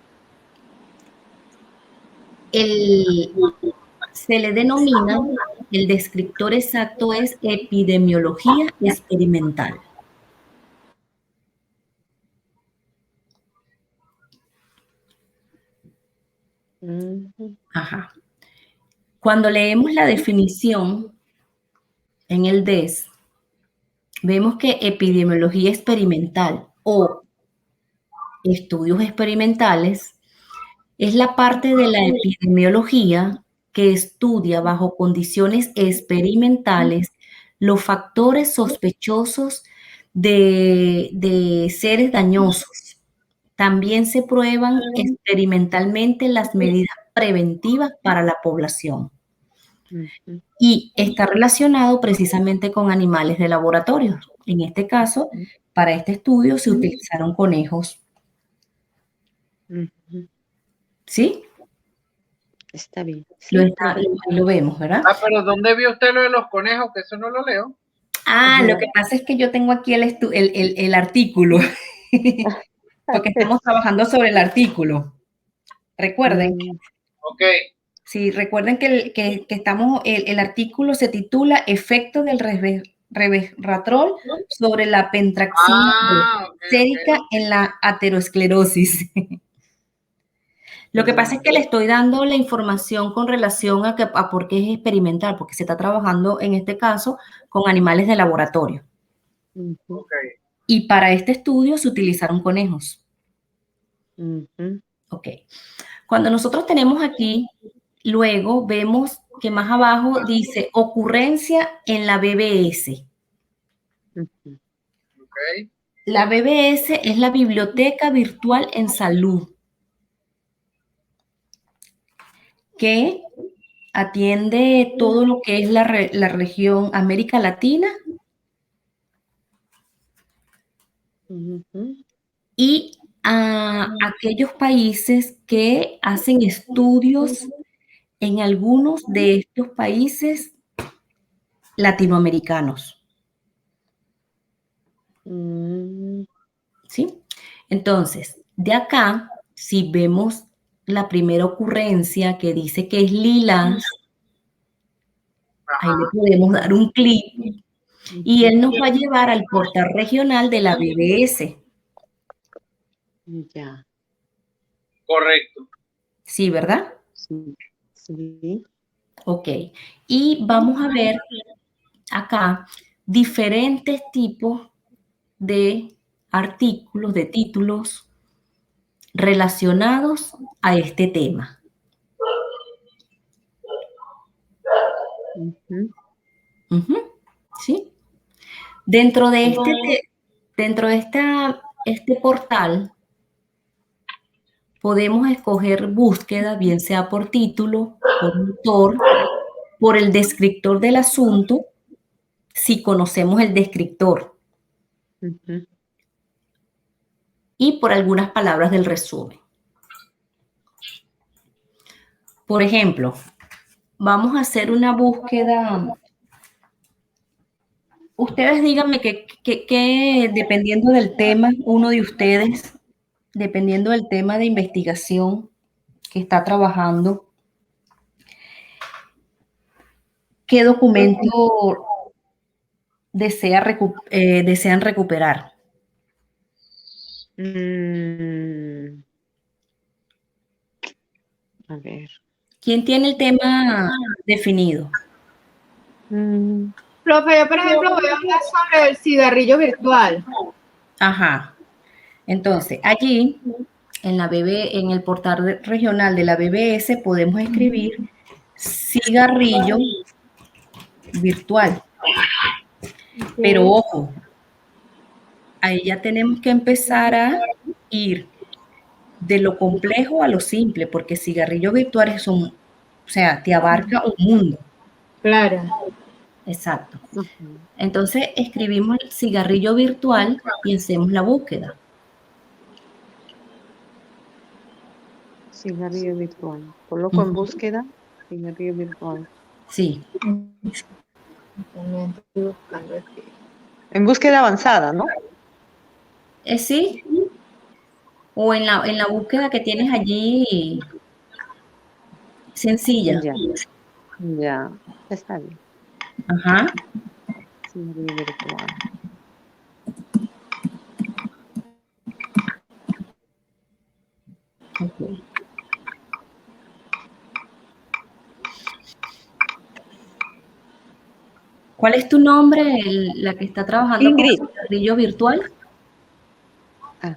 se le denomina, el descriptor exacto es epidemiología experimental. Ujú. Ajá. Cuando leemos la definición en el DES, vemos que epidemiología experimental o estudios experimentales es la parte de la epidemiología que estudia bajo condiciones experimentales los factores sospechosos de seres dañosos. También se prueban experimentalmente las medidas preventivas para la población. Ujú. Y está relacionado precisamente con animales de laboratorio. En este caso, para este estudio se utilizaron conejos. Ujú. ¿Sí? Está bien. Lo, Sí, está- lo vemos, ¿verdad? Ah, pero ¿dónde vio usted lo de los conejos? Que eso no lo leo. Ah, lo que pasa es que yo tengo aquí el artículo, porque estamos trabajando sobre el artículo. Recuerden, Ok. sí, recuerden que estamos, el artículo se titula Efecto del resveratrol sobre la pentraxina Ah, ok, sérica ok. en la aterosclerosis. Lo que pasa es que le estoy dando la información con relación a por qué es experimental, porque se está trabajando en este caso con animales de laboratorio. Ujú. Ok. Y para este estudio se utilizaron conejos. Ujú. Ok. Cuando nosotros tenemos aquí, luego vemos que más abajo dice ocurrencia en la BBS. Ujú. Ok. La BBS es la Biblioteca Virtual en Salud, que atiende todo lo que es la región América Latina Ujú. y a aquellos países que hacen estudios en algunos de estos países latinoamericanos. Mm. ¿Sí? Entonces, de acá, si vemos la primera ocurrencia que dice que es lilas, ahí le podemos dar un clic y él nos va a llevar al portal regional de la BBS. Ya. Correcto. Sí, ¿verdad? Sí. Sí. Ok. Y vamos a ver acá diferentes tipos de artículos, de títulos relacionados a este tema. Ujú. Ujú, ¿sí? Dentro de este portal podemos escoger búsqueda, bien sea por título, por autor, por el descriptor del asunto, si conocemos el descriptor, Ujú. y por algunas palabras del resumen. Por ejemplo, vamos a hacer una búsqueda. Ustedes díganme que dependiendo del tema, uno de ustedes, dependiendo del tema de investigación que está trabajando, ¿qué documento desean recuperar? Mm. A ver. ¿Quién tiene el tema definido? Mm. Profe, yo por ejemplo voy a hablar sobre el cigarrillo virtual. Ajá. Entonces, allí, en el portal regional de la BBS, podemos escribir cigarrillo virtual. Pero ojo, ahí ya tenemos que empezar a ir de lo complejo a lo simple, porque cigarrillo virtual o sea, te abarca un mundo. Claro. Exacto. Ujú. Entonces escribimos el cigarrillo virtual y hacemos la búsqueda. Cigarrillo virtual. Coloco en Ujú. búsqueda cigarrillo virtual. Sí, También estoy buscando aquí. En búsqueda avanzada, ¿no? sí. O en la búsqueda que tienes allí, sencilla. Ya. Ya. Está bien. Ajá. Cigarrillo virtual. Ok. ¿Cuál es tu nombre, la que está trabajando Ingrid. con el cigarrillo virtual? Ah.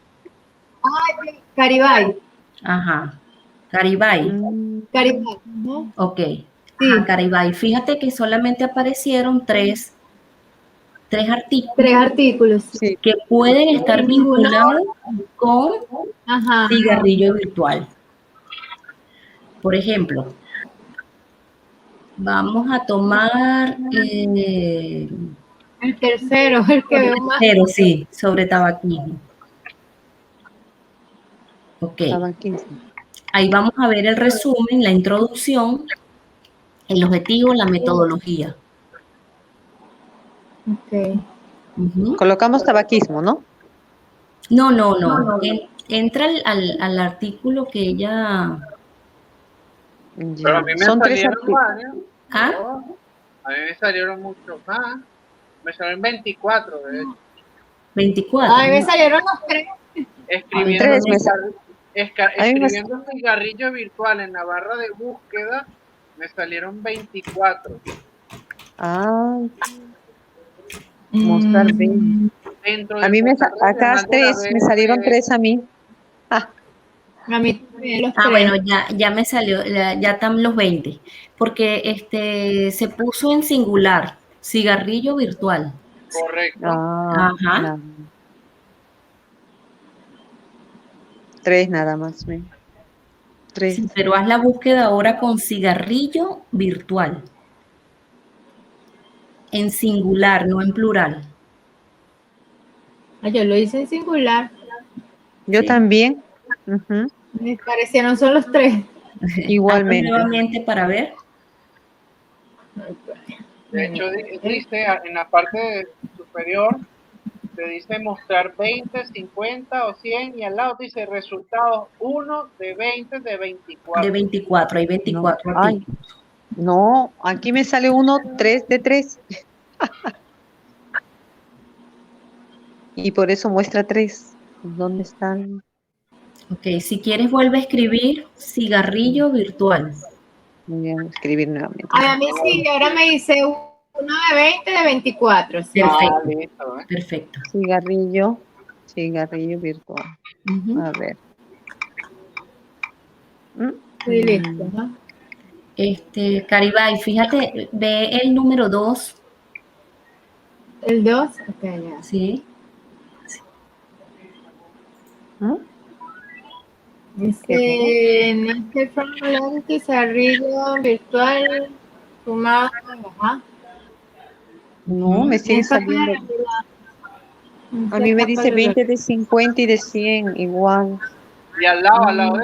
Ay, Caribay. Ajá. Caribay. Caribay. Ok. Sí. Ajá, Caribay. Fíjate que solamente aparecieron 3 3 artículos 3 artículos. Sí. que pueden estar vinculados con Ajá. cigarrillo virtual. Por ejemplo, vamos a tomar El tercero, el que veo más. pero sí, sobre tabaquismo. Ok, Tabaquismo. ahí vamos a ver el resumen, la introducción, el objetivo, la metodología. Ok. Ujú. Colocamos tabaquismo, ¿no? No. Entra al artículo que ella... Pero a mí me Son 3 salieron artículos. varios. ¿Ah? No, a mí me salieron muchos más. Me salieron 24, de hecho. 24. Ay, me ¿no? salieron los 3. Escribiendo, Tres me escribiendo cigarrillo virtual en la barra de búsqueda, me salieron 24. Ah, mostrar 20. Dentro A del mí portal acá nacional de la 3, me salieron BRE, 3 a mí. Ah, A mí también los 3. Ah, bueno, ya me salió, ya están los 20, porque se puso en singular, cigarrillo virtual. correcto. Ajá. nada. 3 nada más. 3. Sí, pero haz la búsqueda ahora con cigarrillo virtual. En singular, no en plural. Yo lo hice en singular. Yo Sí. también. Ujú. Me parecieron son los 3. Igualmente. Hazlo nuevamente para ver. De hecho, dice en la parte superior, te dice mostrar 20, 50 o 100 y al lado dice resultados 1 de 20 de 24. De 24, hay No. 24 Ay, artículos. no, aquí me sale 3 de 3. Y por eso muestra 3. ¿Dónde están? Ok, si quieres vuelve a escribir cigarrillo virtual. Voy a escribir nuevamente. Ay, a mí sí, ahora me dice 1 de 20 de 24. Sí. Perfecto, listo, perfecto. Cigarrillo virtual. Ujú. A ver. Estoy listo, ¿no? Caribay, fíjate, ve el número 2, El 2. Ok, ya. ¿sí? Dice, en este formulario cigarrillo virtual sumado. Ajá. No, me sigue Esta fue la saliendo. realidad. A mí me dice 20 de 50 y de 100, igual. Y al lado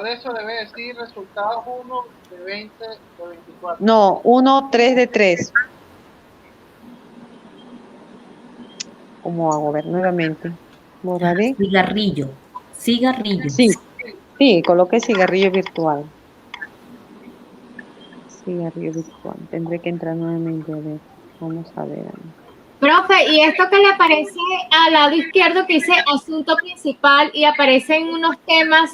de eso debe decir resultados 1 de 20 de 24. No, 3 de 3. ¿Cómo hago? A ver, nuevamente. Borraré. Cigarrillo. Sí, coloqué cigarrillo virtual. Cigarrillo virtual. Tendré que entrar nuevamente a ver. Vamos a ver. Profe, ¿y esto que le aparece al lado izquierdo que dice asunto principal y aparecen unos temas,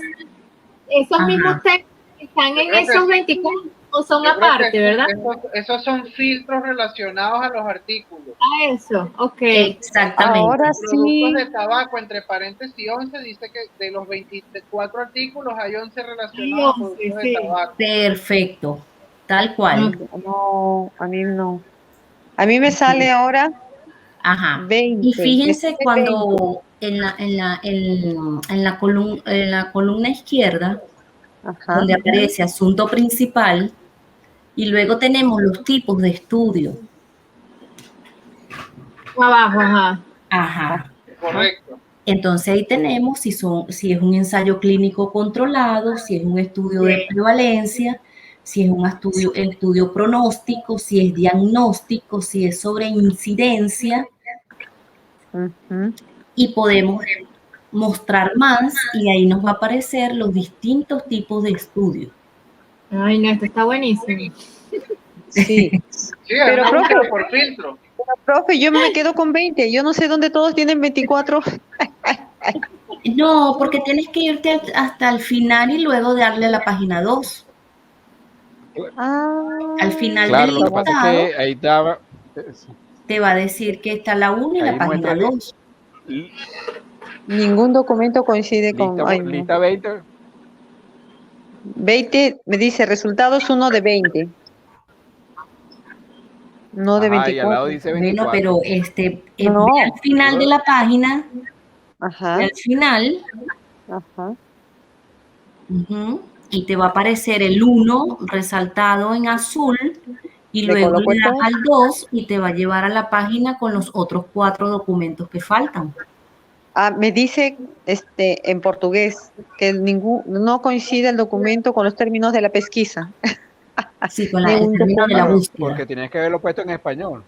esos mismos temas que están en esos 24 o son aparte, verdad? Esos son filtros relacionados a los artículos. A eso, ok. Exactamente. Ahora Productos sí. de tabaco, entre paréntesis 11, dice que de los 24 artículos hay 11 relacionados a productos de tabaco. Perfecto, tal cual. No, a mí no. A mí me sale ahora Ajá. 20. Y fíjense Me sale cuando en la columna izquierda, 20. Ajá. donde aparece asunto principal, y luego tenemos los tipos de estudio. Abajo, ajá. Ajá. Correcto. Entonces ahí tenemos si es un ensayo clínico controlado, si es un estudio de prevalencia, si es un estudio pronóstico, si es diagnóstico, si es sobre incidencia, Ujú. y podemos mostrar más y ahí nos va a aparecer los distintos tipos de estudios. Ay, no, esto está buenísimo. Sí. Sí, Pero, es una profe, búsqueda por filtro. Profe, yo me quedo con 20. Yo no sé dónde todos tienen 24. No, porque tienes que irte hasta el final y luego darle a la página 2. Al final Claro, del lo que pasa es listado que ahí estaba. te va a decir que está la 1 y la Ahí página muestra 2. Ningún documento coincide con. Ay, no. lista 20. 20, me dice resultados 1 de 20. No de Ajá, y al lado 24. dice Bueno, 24. pero No. ve al final de la página, Ajá, ve al final, ajá. ujú, y te va a aparecer el 1 resaltado en azul, y Le luego coloco le das esto. al 2 y te va a llevar a la página con los otros 4 documentos que faltan. Ah, me dice en portugués que no coincide el documento con los términos de la pesquisa. Sí, con Ni el un término de la Claro, documento. búsqueda. porque tienes que haberlo puesto en español.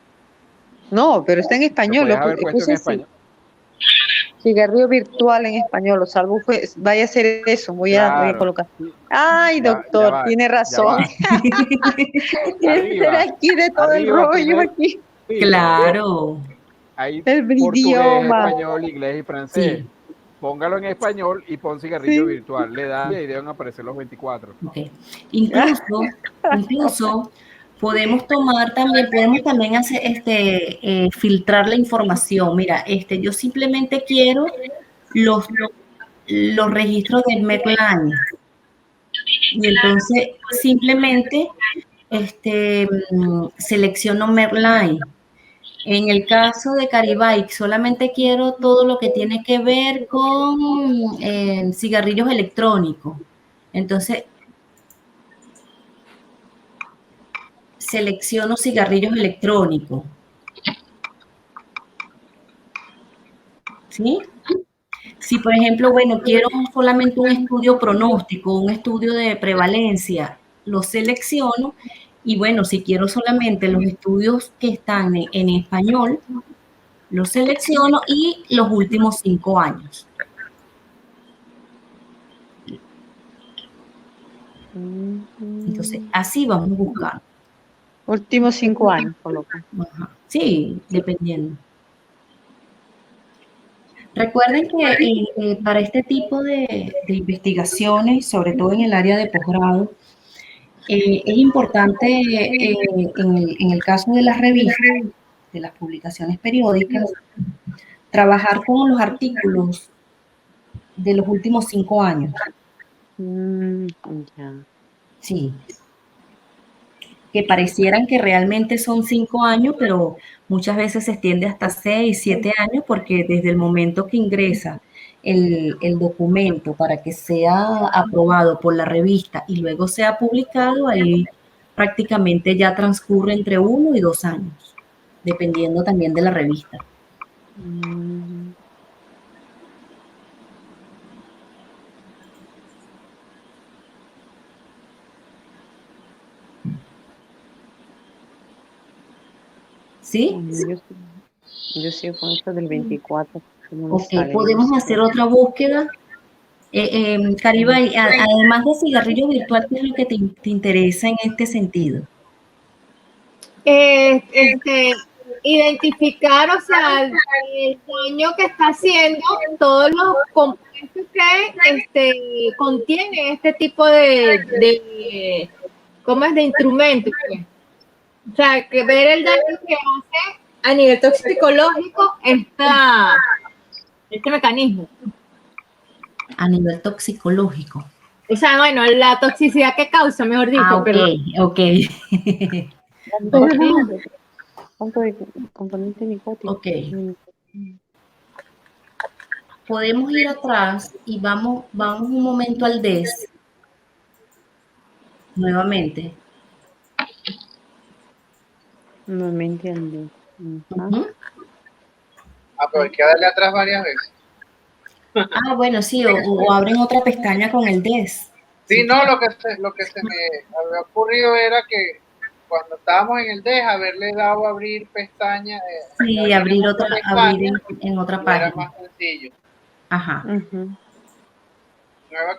No, pero está en Lo español. puedes haber puesto en Puse español. cigarrillo virtual en español. Lo salvo vaya a hacer eso. Voy a Claro. colocar. Sí, Ay, ya doctor, va, tiene ya razón. va. Ese era Arriba, aquí de todo el arriba, rollo primer aquí. filtro. Claro, Hay El portugués, idioma. español, inglés y francés. sí, Póngalo en español y pon cigarrillo Sí. virtual. Le da y ahí deben aparecer los 24. ok. Incluso podemos también hacer, filtrar la información. Mira, yo simplemente quiero los registros del Medline. Y entonces simplemente selecciono Medline. En el caso de Caribike, solamente quiero todo lo que tiene que ver con cigarrillos electrónicos. Entonces, selecciono cigarrillos electrónicos. ¿Sí? Si, por ejemplo, bueno, quiero solamente un estudio pronóstico, un estudio de prevalencia, lo selecciono y, bueno, si quiero solamente los estudios que están en español, los selecciono y los últimos 5 años. Entonces, así vamos a buscar. Últimos 5 años, coloco. Ajá. Sí, dependiendo. Recuerden que para este tipo de investigaciones, sobre todo en el área de posgrado, es importante en el caso de las revistas, de las publicaciones periódicas, trabajar con los artículos de los últimos 5 años. Ya. Sí. Que parecieran que realmente son 5 años, pero muchas veces se extiende hasta 6, 7 años, porque desde el momento que ingresa el documento para que sea aprobado por la revista y luego sea publicado, ahí prácticamente ya transcurre entre 1 y 2 años, dependiendo también de la revista. ¿Sí? Yo sigo con esto del 24. No me Ok, sale. podemos hacer otra búsqueda. Caribay, además de cigarrillo virtual, ¿qué es lo que te interesa en este sentido? Identificar, o sea, el daño que está haciendo todos los compuestos que contiene este tipo ¿cómo es? De instrumentos. Pues. O sea, que ver el daño que hace a nivel toxicológico este mecanismo. A nivel toxicológico. O sea, bueno, la toxicidad que causa, mejor dicho. Ok, ok. ¿Cuánto de componente nicótico? Ok. Podemos ir atrás y vamos un momento al DES. Nuevamente. Nuevamente al DES. Pero hay que darle atrás varias veces. Ah, bueno, sí, o abren otra pestaña con el DES. Sí, no, lo que se me había ocurrido era que cuando estábamos en el DES, haberle dado a abrir pestaña. Sí, abrir en otra página. Era más sencillo. Ajá. Nueva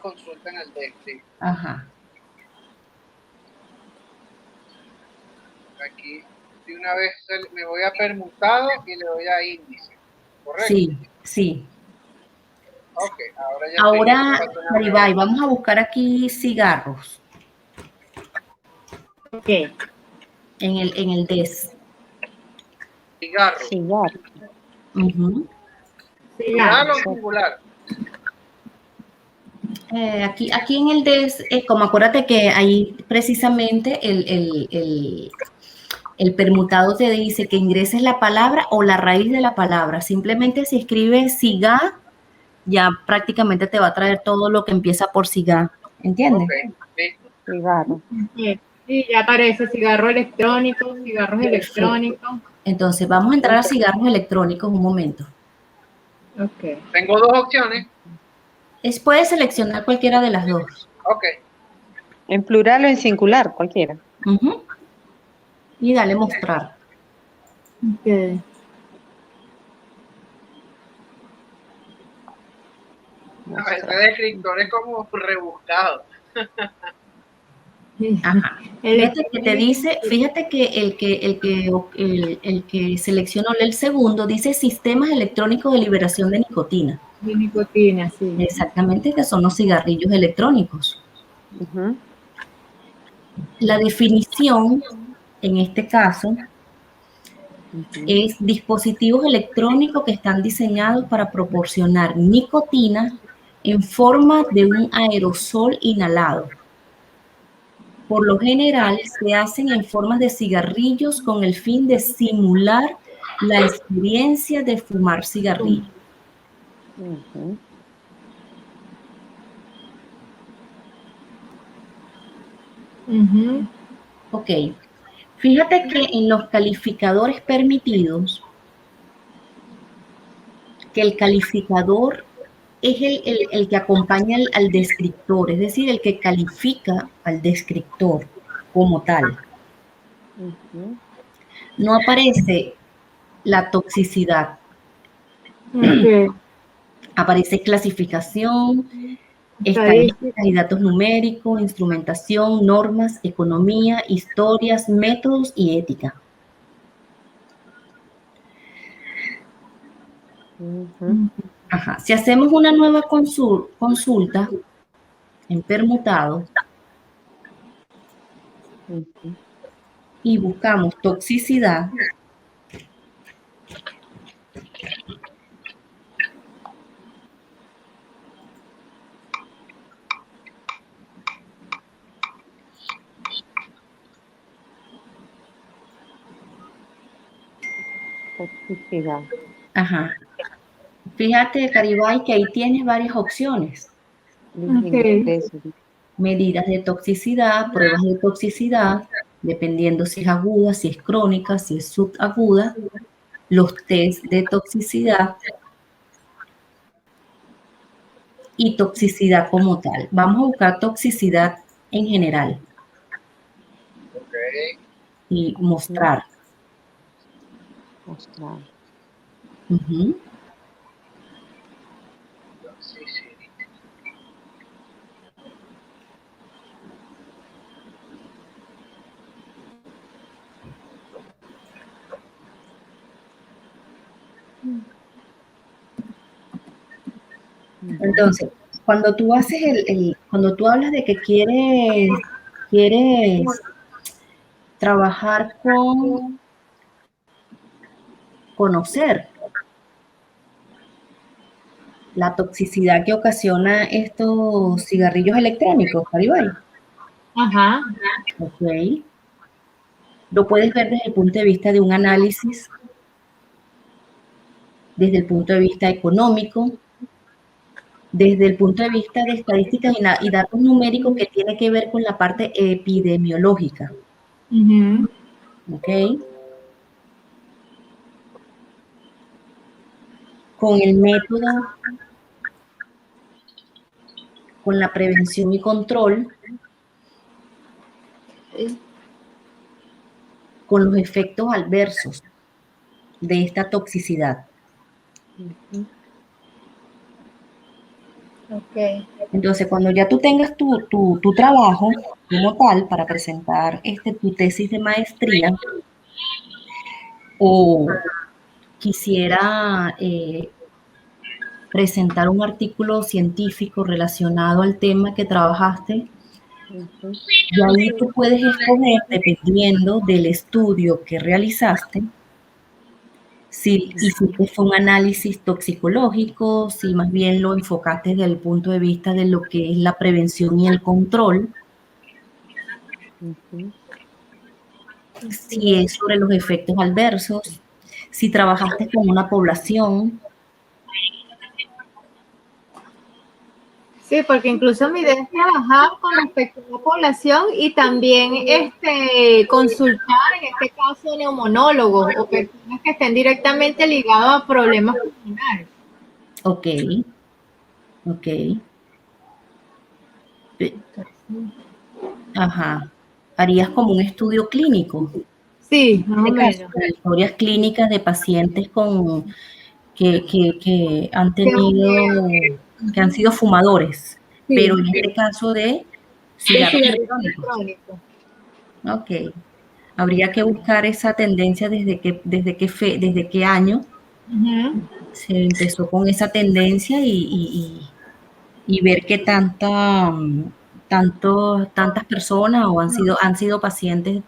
consulta en el DES, sí. Ajá. Aquí, de una vez me voy a permutado y le doy a índice. ¿Correcto? Sí, sí. Ok, Ahora, Maribay, vamos a buscar aquí cigarros. Ok. En el DES. Cigarro. ¿Plural o singular? Aquí en el DES, como acuérdate que ahí precisamente El permutado te dice que ingreses la palabra o la raíz de la palabra. Simplemente si escribes siga, ya prácticamente te va a traer todo lo que empieza por siga. ¿Entiendes? Ok, listo. Cigarro. Sí, ya aparece cigarro electrónico, cigarros electrónicos. Entonces vamos a entrar a cigarros electrónicos un momento. Ok. Tengo dos opciones. Puedes seleccionar cualquiera de las dos. Ok. En plural o en singular, cualquiera. Ujú. Y dale mostrar. Ok. Ese descriptor es como rebuscado. Ajá. Fíjate que te dice, fíjate que el que seleccionó el segundo dice sistemas electrónicos de liberación de nicotina. De nicotina, sí. Exactamente, que son los cigarrillos electrónicos. Ujú. La definición, en este caso, Ujú. es dispositivos electrónicos que están diseñados para proporcionar nicotina en forma de un aerosol inhalado. Por lo general, se hacen en formas de cigarrillos con el fin de simular la experiencia de fumar cigarrillos. Ujú. Ujú. Ok, fíjate que en los calificadores permitidos, que el calificador es el que acompaña al descriptor, es decir, el que califica al descriptor como tal. Ujú. No aparece la toxicidad, Ok. aparece clasificación, estadísticas y datos numéricos, instrumentación, normas, economía, historias, métodos y ética. Ujú. Ajá. Si hacemos una nueva consulta en permutado Ujú. y buscamos toxicidad, Toxicidad. ajá. Fíjate, Caribay, que ahí tienes varias opciones. Ingreso. Medidas de toxicidad, pruebas de toxicidad, dependiendo si es aguda, si es crónica, si es subaguda, los test de toxicidad y toxicidad como tal. Vamos a buscar toxicidad en general Ok. y mostrar. Mostrar. Ujú. Sí, sí. Entonces, cuando tú haces cuando tú hablas de que quieres trabajar con conocer la toxicidad que ocasiona estos cigarrillos electrónicos, Caribay. Ajá. Ok. Lo puedes ver desde el punto de vista de un análisis, desde el punto de vista económico, desde el punto de vista de estadísticas y datos numéricos que tiene que ver con la parte epidemiológica. Ujú. ¿Ok? Con el método, con la prevención y control, con los efectos adversos de esta toxicidad. Ujú. Ok. Entonces, cuando ya tú tengas tu trabajo como tal para presentar tu tesis de maestría, o quisiera presentar un artículo científico relacionado al tema que trabajaste, Ujú. y ahí tú puedes escoger, dependiendo del estudio que realizaste, si hiciste fue un análisis toxicológico, si más bien lo enfocaste desde el punto de vista de lo que es la prevención y el control, Ujú. si es sobre los efectos adversos, si trabajaste con una población. Sí, porque incluso mi idea es trabajar con respecto a la población y también consultar, en este caso, neumonólogos o personas que estén directamente ligados a problemas pulmonares. Ok, ok. Ajá. Harías como un estudio clínico. Sí, más o En este caso, menos. de historias clínicas de pacientes que han que han sido fumadores, Sí, pero en este caso de de cigarros cigarrillos electrónicos. electrónicos. Ok. Habría que buscar esa tendencia desde qué año Ujú. se empezó con esa tendencia y ver qué tantas personas o han sido pacientes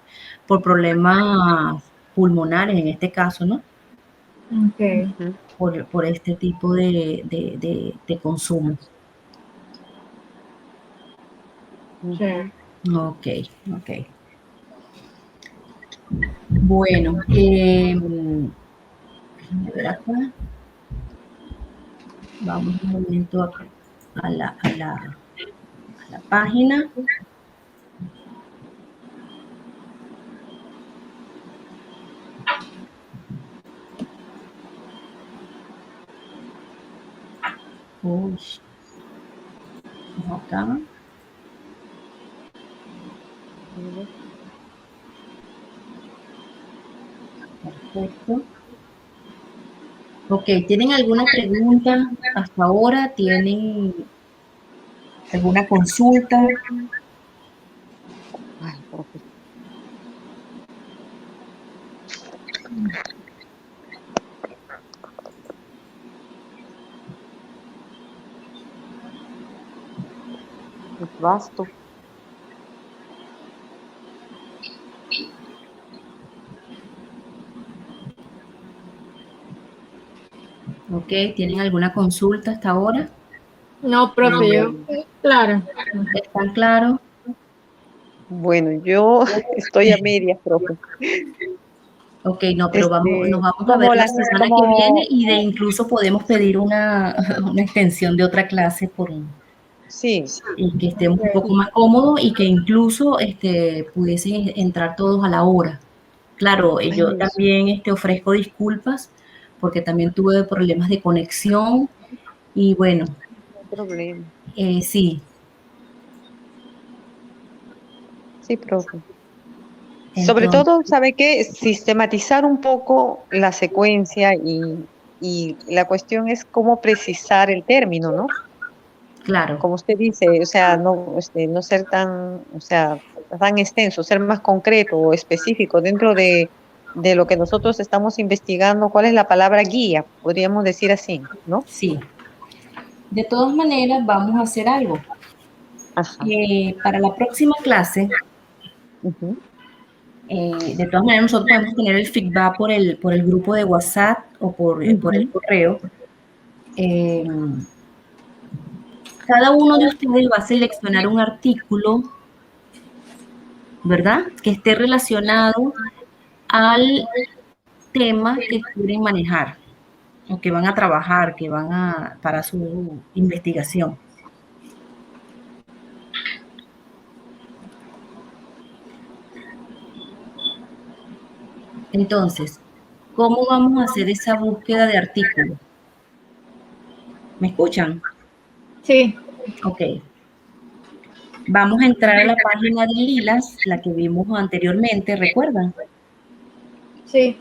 por problemas pulmonares en este caso, ¿no? Okay. Por este tipo de consumo. Sí. Ok, ok. Bueno, déjame ver acá. Vamos un momento a la página. Uy, vamos acá. Perfecto. Ok, ¿tienen alguna pregunta hasta ahora? ¿Tienen alguna consulta? Ay, profe. Es vasto. Ok, ¿tienen alguna consulta hasta ahora? No, profe, yo, claro. ¿Están claros? Bueno, yo estoy a medias, profe. Ok, no, pero nos vamos a ver Como la las, semana que viene como, y de incluso podemos pedir una extensión de otra clase sí, y que estemos un poco más cómodos y que incluso pudiesen entrar todos a la hora. Claro, yo eso, también ofrezco disculpas porque también tuve problemas de conexión y bueno, no hay problema. sí. Sí, profe. Sobre Entonces, todo, ¿sabe qué? Sistematizar un poco la secuencia y la cuestión es cómo precisar el término, ¿no? claro, Como usted dice, o sea, no, no ser tan, o sea, tan extenso, ser más concreto o específico dentro de lo que nosotros estamos investigando, ¿cuál es la palabra guía? Podríamos decir así, ¿no? sí. De todas maneras, vamos a hacer algo. Ajá. Para la próxima clase, Ujú, de todas maneras, nosotros podemos tener el feedback por el grupo de WhatsApp o por el ujú. correo. Eh, Cada uno de ustedes va a seleccionar un artículo, ¿verdad? Que esté relacionado al tema que quieren manejar o que van a trabajar, para su investigación. Entonces, ¿cómo vamos a hacer esa búsqueda de artículos? ¿Me escuchan? Sí, Ok. Vamos a entrar a la página de Lilas, la que vimos anteriormente, ¿recuerdan? sí.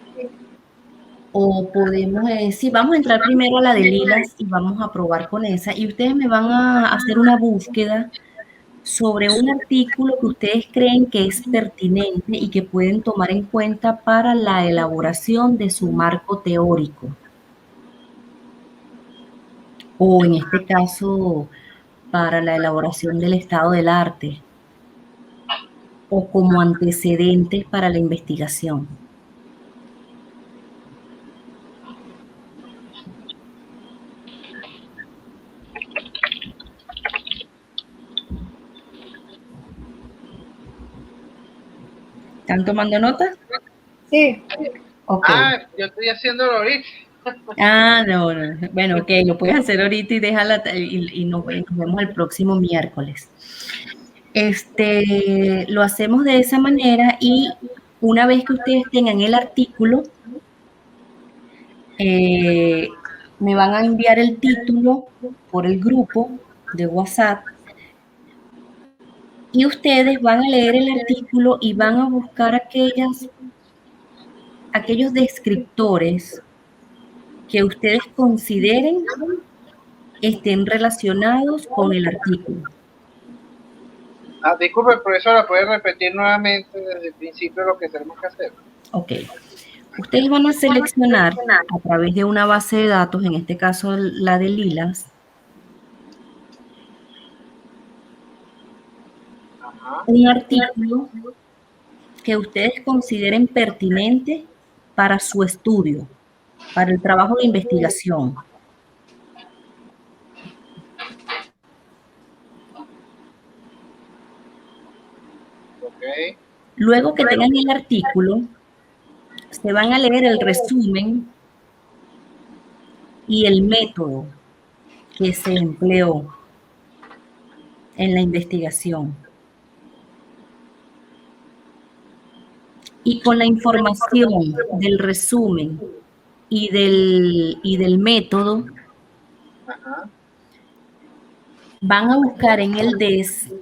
O podemos decir, vamos a entrar primero a la de Lilas y vamos a probar con esa. Y ustedes me van a hacer una búsqueda sobre un artículo que ustedes creen que es pertinente y que pueden tomar en cuenta para la elaboración de su marco teórico. O en este caso, para la elaboración del estado del arte. O como antecedentes para la investigación. ¿Están tomando nota? Sí. Ok. Yo estoy haciéndolo ahorita. No. Bueno, ok, lo puedes hacer ahorita y déjala y nos vemos el próximo miércoles. Lo hacemos de esa manera y una vez que ustedes tengan el artículo, me van a enviar el título por el grupo de WhatsApp y ustedes van a leer el artículo y van a buscar aquellos descriptores que ustedes consideren estén relacionados con el artículo. Disculpe, profesora, ¿puede repetir nuevamente desde el principio lo que tenemos que hacer? Ok. Ustedes van a seleccionar a través de una base de datos, en este caso la de Lilas, un artículo que ustedes consideren pertinente para su estudio, para el trabajo de investigación. Okay. Luego que tengan el artículo, se van a leer el resumen y el método que se empleó en la investigación. Y con la información del resumen y del método, van a buscar en el DES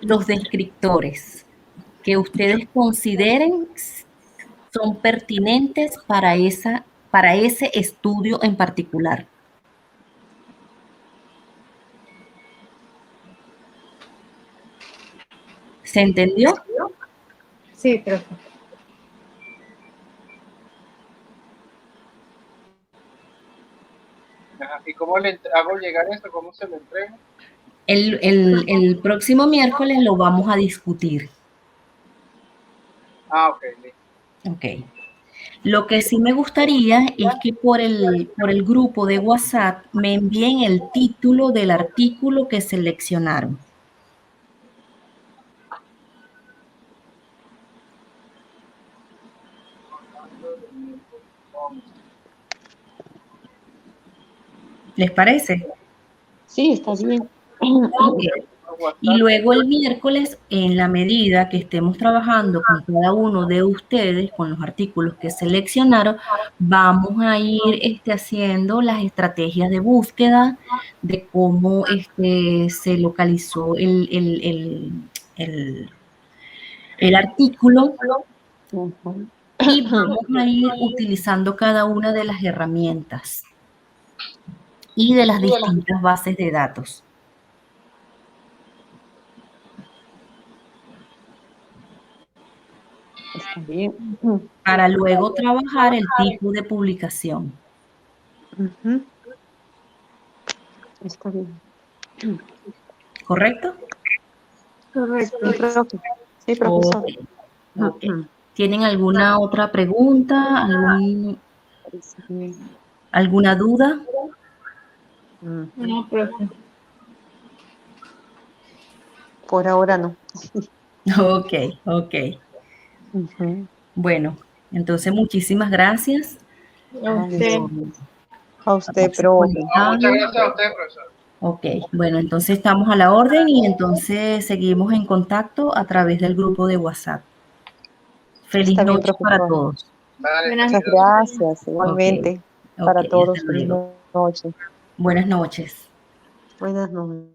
los descriptores que ustedes consideren son pertinentes para ese estudio en particular. ¿Se entendió? Sí, profe. ¿Y cómo le hago llegar esto? ¿Cómo se lo entrego? El próximo miércoles lo vamos a discutir. Ok. Ok. Lo que sí me gustaría es que por el grupo de WhatsApp me envíen el título del artículo que seleccionaron. ¿Les parece? Sí, está bien. Okay. Y luego el miércoles, en la medida que estemos trabajando con cada uno de ustedes, con los artículos que seleccionaron, vamos a ir haciendo las estrategias de búsqueda, de cómo se localizó el artículo, y vamos a ir utilizando cada una de las herramientas y de las distintas bases de datos. Está bien. Para luego trabajar el tipo de publicación. Está bien. ¿Correcto? Correcto. Sí, profesor. Okay. ¿Tienen alguna otra pregunta? ¿Alguna duda? No, profe. Por ahora no. Ok. Bueno, entonces muchísimas gracias. A usted, profe. Muchas gracias a usted, profesor. Ok, bueno, entonces estamos a la orden y entonces seguimos en contacto a través del grupo de WhatsApp. Feliz Está bien, noche para profesor. todos. Vale, Muchas gracias, igualmente. Para todos, hasta feliz luego. noche. Buenas noches. Buenas noches.